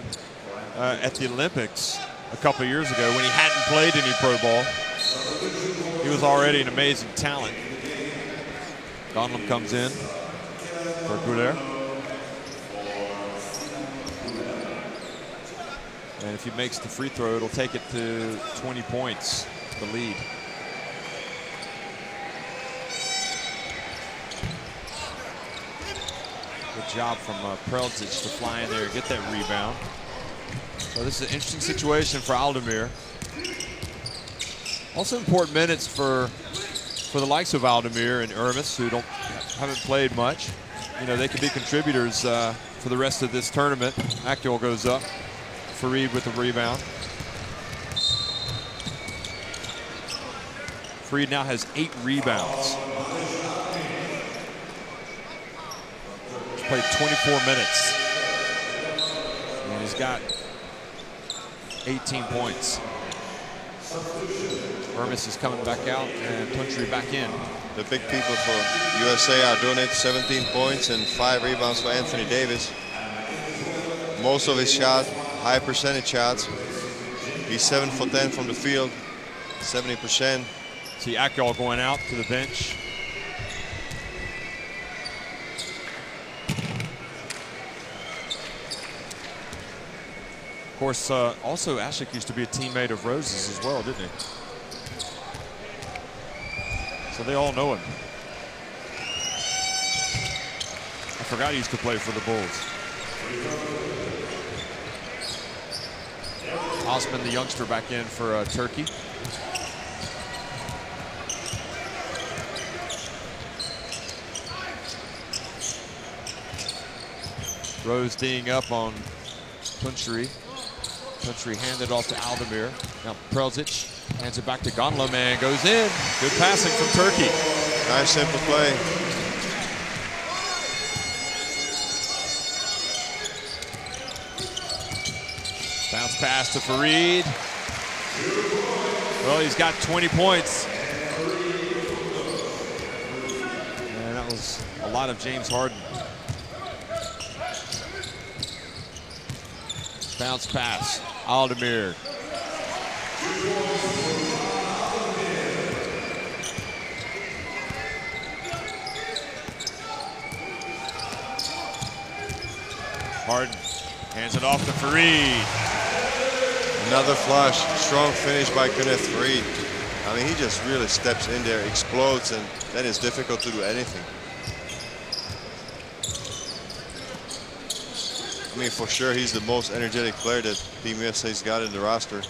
at the Olympics a couple of years ago when he hadn't played any pro ball. He was already an amazing talent. Donlam comes in for Goulet. And if he makes the free throw, it'll take it to 20 points, the lead. Good job from Prelzic to fly in there and get that rebound. So this is an interesting situation for Aldemir. Also important minutes for the likes of Aldemir and Hermes, who haven't played much. You know, they could be contributors for the rest of this tournament. Akdol goes up. Fareed with the rebound. Fareed now has 8 rebounds. He's played 24 minutes. And he's got 18 points. Hermes is coming back out and Puntry back in. The big people for USA are doing it. 17 points and 5 rebounds for Anthony Davis. Most of his shots, high percentage shots. He's 7 for 10 from the field, 70%. See Akdol going out to the bench. Of course, also Asik used to be a teammate of Rose's as well, didn't he? So they all know him. I forgot he used to play for the Bulls. Osman, the youngster, back in for Turkey. Rose D'ing up on Puntry. Puntry handed off to Aldemir. Now Prelzic hands it back to Gonlam and goes in. Good passing from Turkey. Nice simple play. Bounce pass to Fareed. Well, he's got 20 points. And that was a lot of James Harden. Bounce pass, Aldemir. Harden hands it off to Fareed. Another flush, strong finish by Kenneth Fareed. I mean, he just really steps in there, explodes, and then it's difficult to do anything. I mean, for sure, he's the most energetic player that Team USA's got in the roster.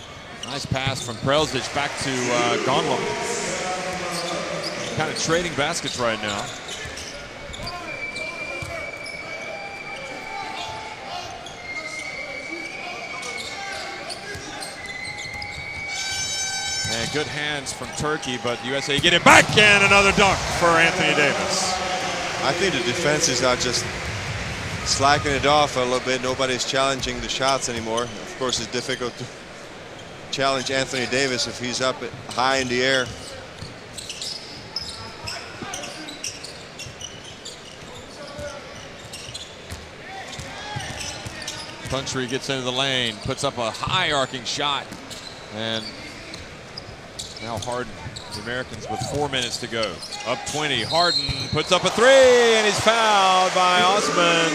Nice pass from Prelzic back to Gonlam. kind of trading baskets right now. And good hands from Turkey, but USA get it back, and another dunk for Anthony Davis. I think the defense is not just slacking it off a little bit. Nobody's challenging the shots anymore. Of course, it's difficult to challenge Anthony Davis if he's up high in the air. Country gets into the lane, puts up a high arcing shot, and now Harden, the Americans, with 4 minutes to go. Up 20, Harden puts up a three, and he's fouled by Osman.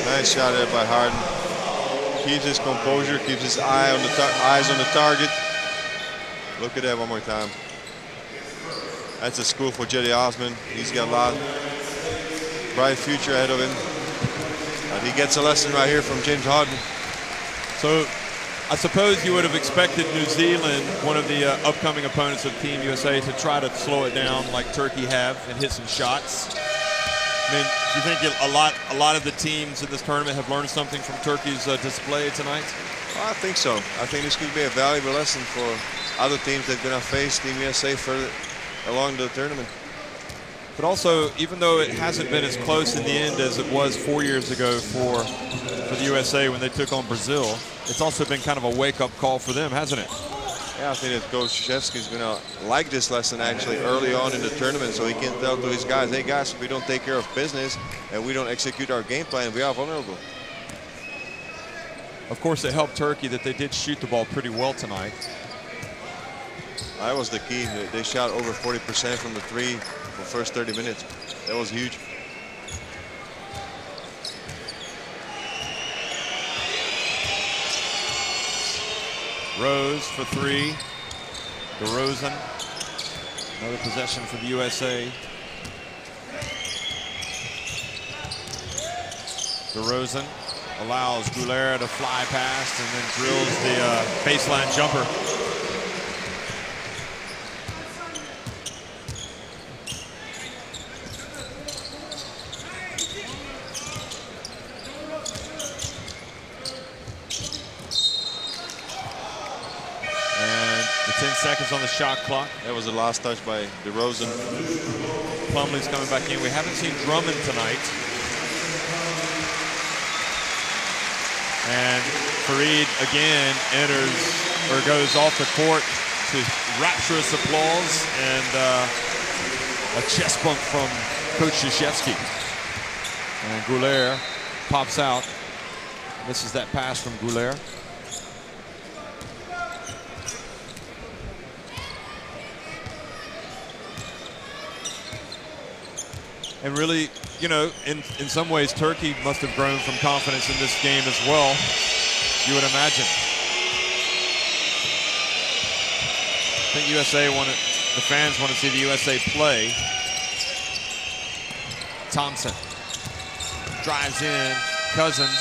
Nice shot there by Harden. Keeps his composure, keeps his eyes on the target. Look at that one more time. That's a school for Jetty Osman. He's got a lot bright future ahead of him. And he gets a lesson right here from James Harden. So I suppose you would have expected New Zealand, one of the upcoming opponents of Team USA, to try to slow it down like Turkey have and hit some shots. I mean, do you think a lot of the teams in this tournament have learned something from Turkey's display tonight? Well, I think so. I think this could be a valuable lesson for other teams that are going to face Team USA further along the tournament. But also, even though it hasn't been as close in the end as it was 4 years ago for the USA when they took on Brazil, it's also been kind of a wake-up call for them, hasn't it? Yeah, I think that Coach Krzyzewski's going to like this lesson actually early on in the tournament, so he can tell to his guys, hey guys, if we don't take care of business and we don't execute our game plan, we are vulnerable. Of course, it helped Turkey that they did shoot the ball pretty well tonight. That was the key. They shot over 40% from the three for the first 30 minutes. That was huge. Rose for three. DeRozan. Another possession for the USA. DeRozan allows Goulet to fly past and then drills the baseline jumper. And the 10 seconds on the shot clock. That was the last touch by DeRozan. Plumlee's coming back in. We haven't seen Drummond tonight. And Fareed again enters or goes off the court to rapturous applause and a chest bump from Coach Krzyzewski. And Goulet pops out. This is that pass from Goulet. And really, you know, in some ways, Turkey must have grown from confidence in this game as well, you would imagine. I think the fans want to see the USA play. Thompson drives in, Cousins,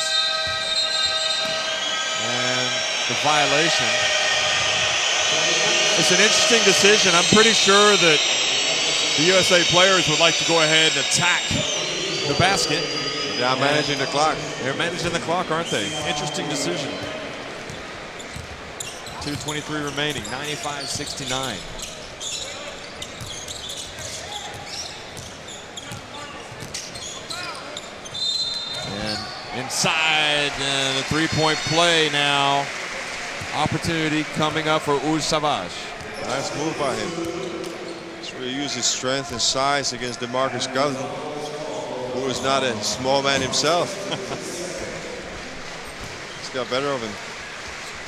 and the violation. It's an interesting decision. I'm pretty sure that the USA players would like to go ahead and attack the basket. They're managing the clock. They're managing the clock, aren't they? Interesting decision. 2:23 remaining, 95-69. And inside, the three-point play now. Opportunity coming up for Uj Savage. Nice move by him. Really use his strength and size against DeMarcus Cousins, who is not a small man himself. He's got better of him.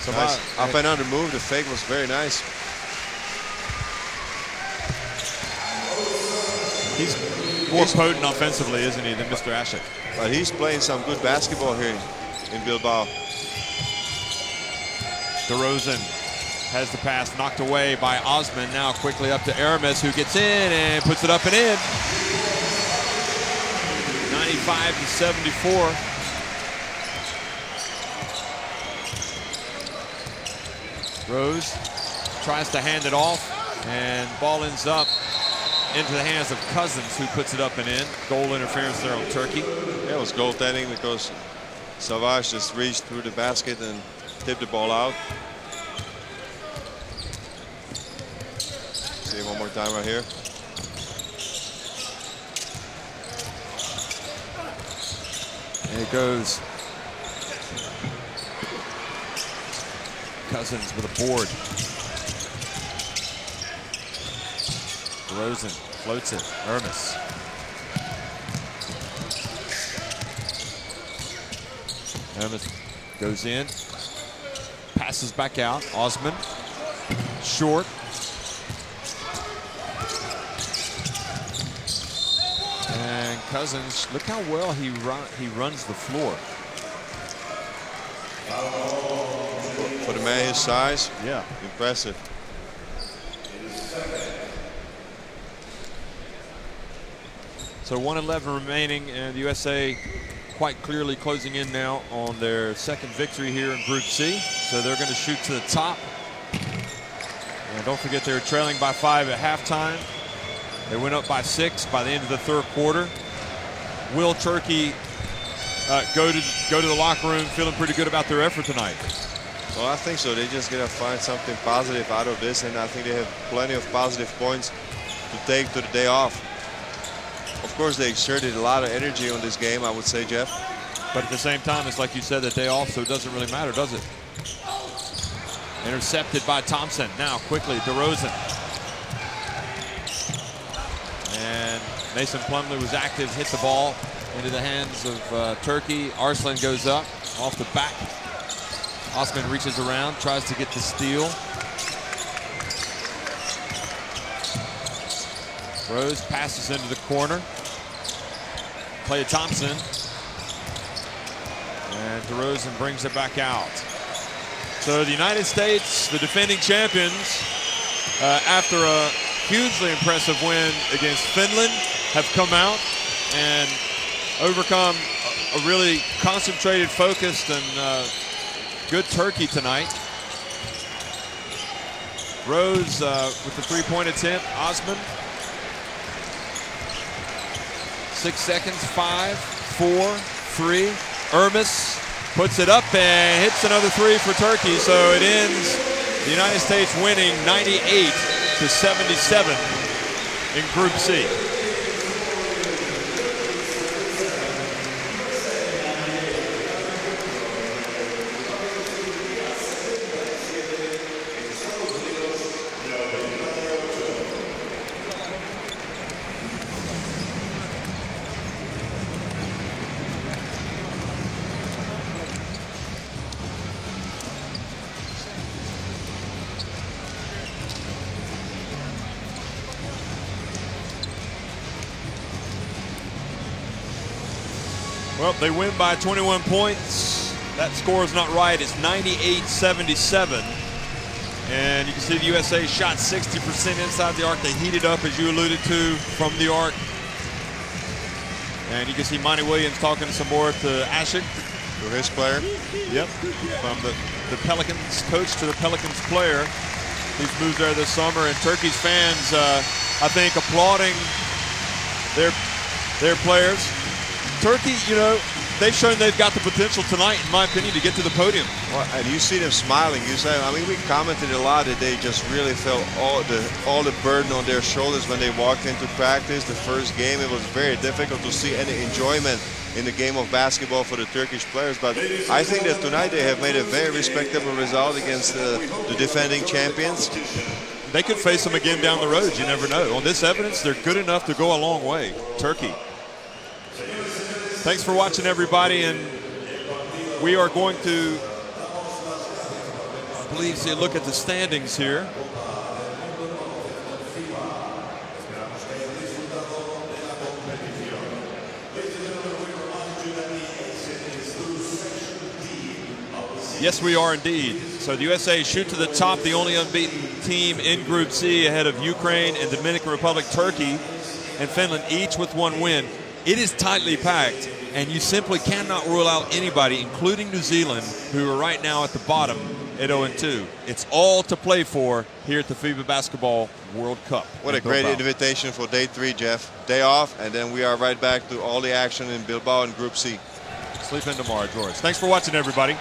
So nice. Up and under move. The fake was very nice. He's more potent offensively, isn't he, than Mr. Ashik? But he's playing some good basketball here in Bilbao. DeRozan has the pass knocked away by Osman. Now quickly up to Aramis, who gets in and puts it up and in. 95-74. Rose tries to hand it off. And ball ends up into the hands of Cousins, who puts it up and in. Goal interference there on Turkey. Yeah, it was goaltending because Savage just reached through the basket and tipped the ball out. See it one more time right here. And it goes. Cousins with a board. Rosen floats it. Hermes. Hermes goes in. Passes back out. Osman. Short. And Cousins, look how well he runs the floor. For the man his size, yeah, impressive. So 1:11 remaining, and the USA quite clearly closing in now on their second victory here in Group C. So they're going to shoot to the top. And don't forget, they were trailing by 5 at halftime. They went up by 6 by the end of the third quarter. Will Turkey go to the locker room feeling pretty good about their effort tonight? Well, I think so. They just gotta find something positive out of this, and I think they have plenty of positive points to take to the day off. Of course, they exerted a lot of energy on this game, I would say, Jeff. But at the same time, it's like you said, the day off, so it doesn't really matter, does it? Intercepted by Thompson. Now quickly, DeRozan. And Mason Plumlee was active, hit the ball into the hands of Turkey. Arslan goes up off the back. Osman reaches around, tries to get the steal. Rose passes into the corner. Play to Thompson. And DeRozan brings it back out. So the United States, the defending champions, after a hugely impressive win against Finland, have come out and overcome a really concentrated, focused, and good Turkey tonight. Rose with the three-point attempt. Osman. 6 seconds. 5, 4, 3. Hermes puts it up and hits another three for Turkey. So it ends the United States winning 98-77 in Group C. Well, they win by 21 points. That score is not right. It's 98-77. And you can see the USA shot 60% inside the arc. They heated up, as you alluded to, from the arc. And you can see Monty Williams talking some more to Ashik. To his player. Yep. From the Pelicans coach to the Pelicans player. He's moved there this summer. And Turkey's fans, I think, applauding their players. Turkey, you know, they've shown they've got the potential tonight, in my opinion, to get to the podium. Well, and you see them smiling. You say, I mean, we commented a lot that they just really felt all the burden on their shoulders when they walked into practice. The first game, it was very difficult to see any enjoyment in the game of basketball for the Turkish players. But I think that tonight they have made a very respectable result against the defending champions. They could face them again down the road. You never know. On this evidence, they're good enough to go a long way. Turkey. Thanks for watching, everybody, and we are going to, I believe, see a look at the standings here. Yes, we are indeed. So the USA shoot to the top, the only unbeaten team in Group C, ahead of Ukraine and Dominican Republic, Turkey, and Finland, each with one win. It is tightly packed, and you simply cannot rule out anybody, including New Zealand, who are right now at the bottom, at 0-2. It's all to play for here at the FIBA Basketball World Cup. What a great invitation for day 3, Jeff. Day off, and then we are right back to all the action in Bilbao in Group C. Sleep in tomorrow, George. Thanks for watching, everybody.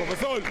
Profesor.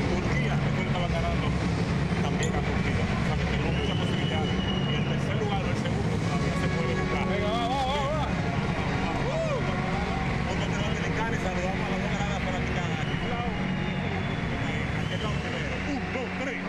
Turquía es el que va ganando también a Turquía. O sea, que tenemos muchas posibilidades. Y el tercer lugar o el segundo todavía se puede buscar. Venga, va. Porque te va a dedicar y saludamos a las dos gradas por aquí. Aquí al lado. Aquí al lado primero. 1, 2, 3.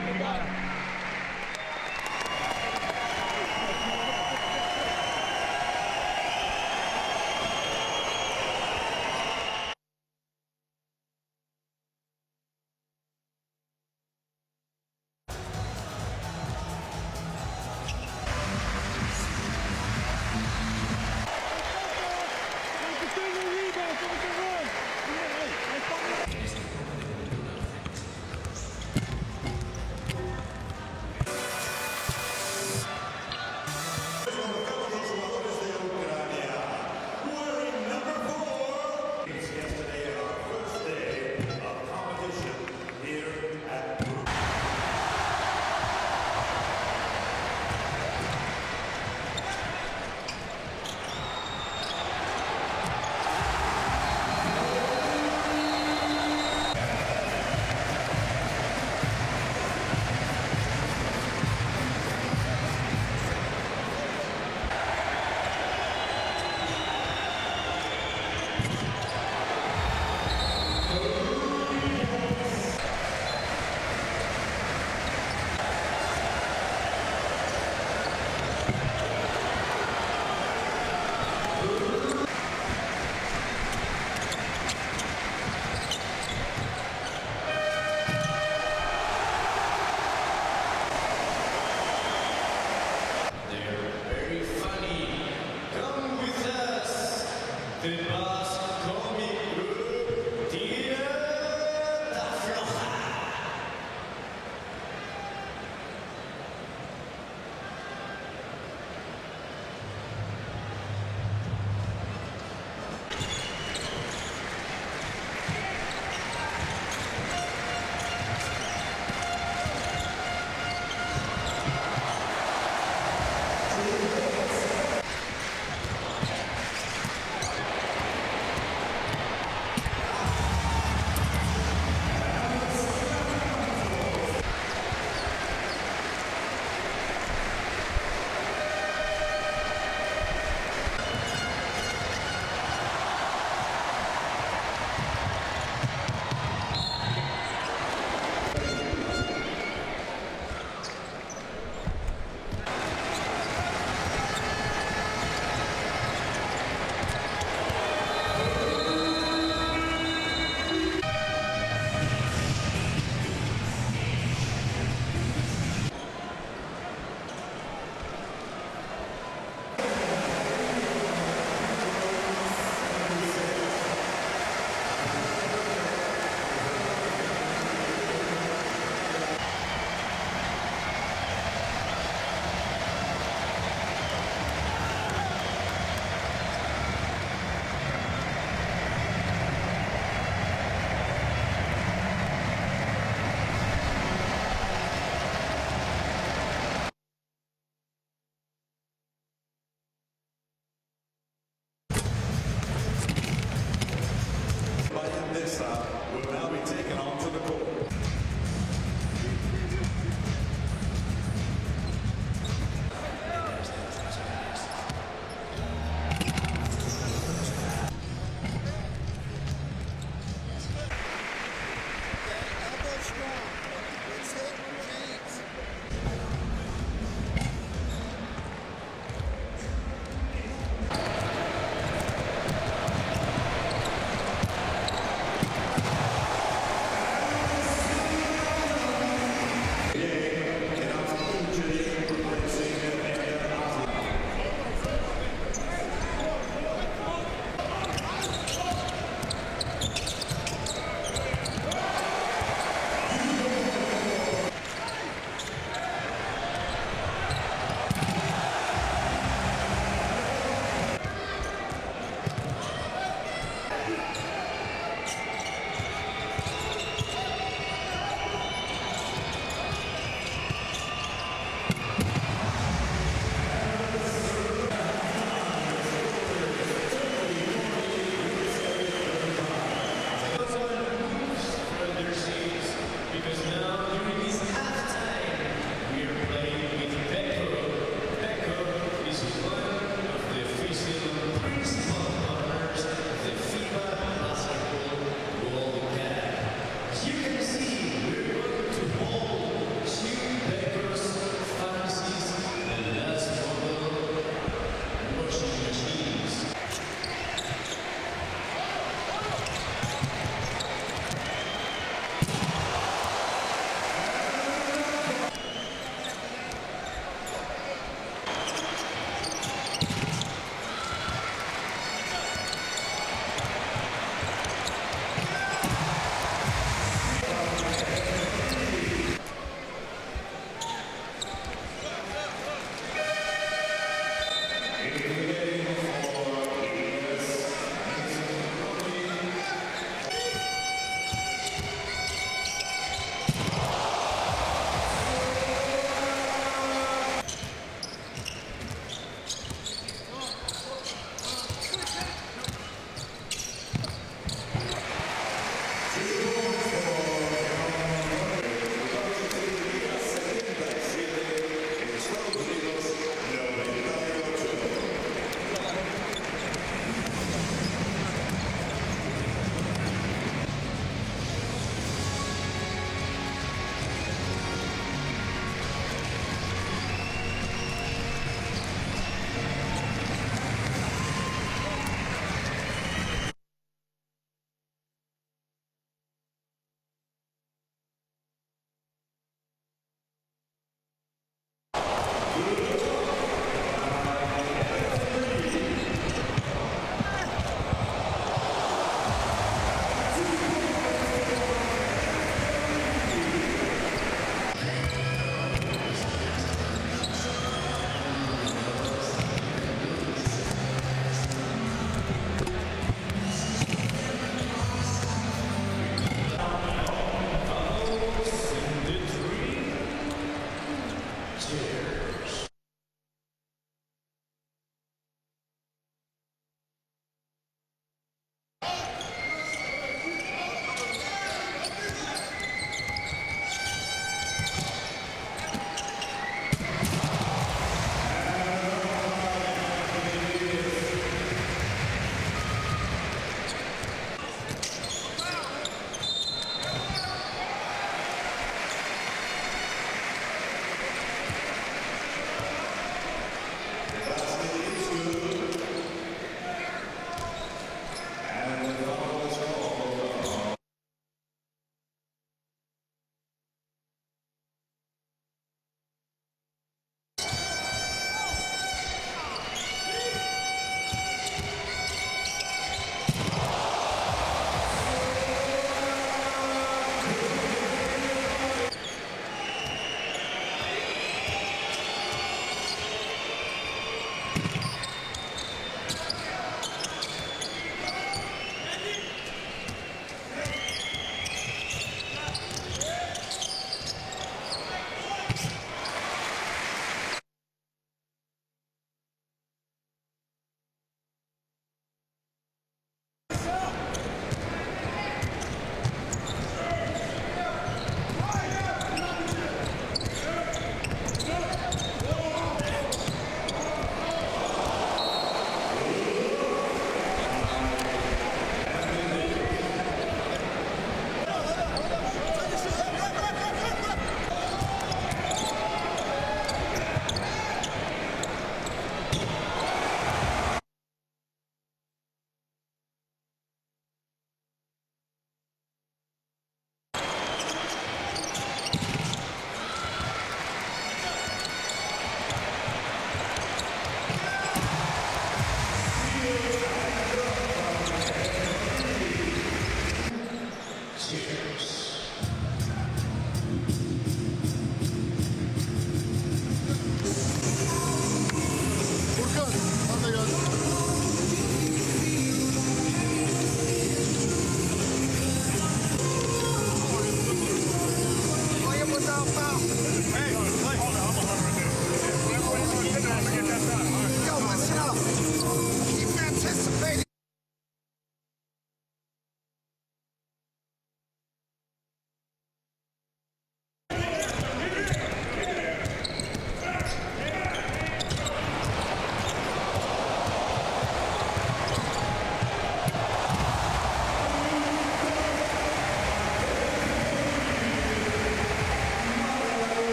will now be taken onto the court.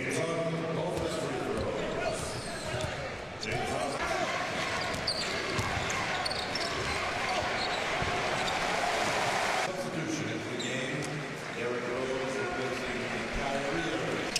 James Harden, both his free throws. James Harden. Substitution into the game. Derrick Rose replacing Kyrie Irving.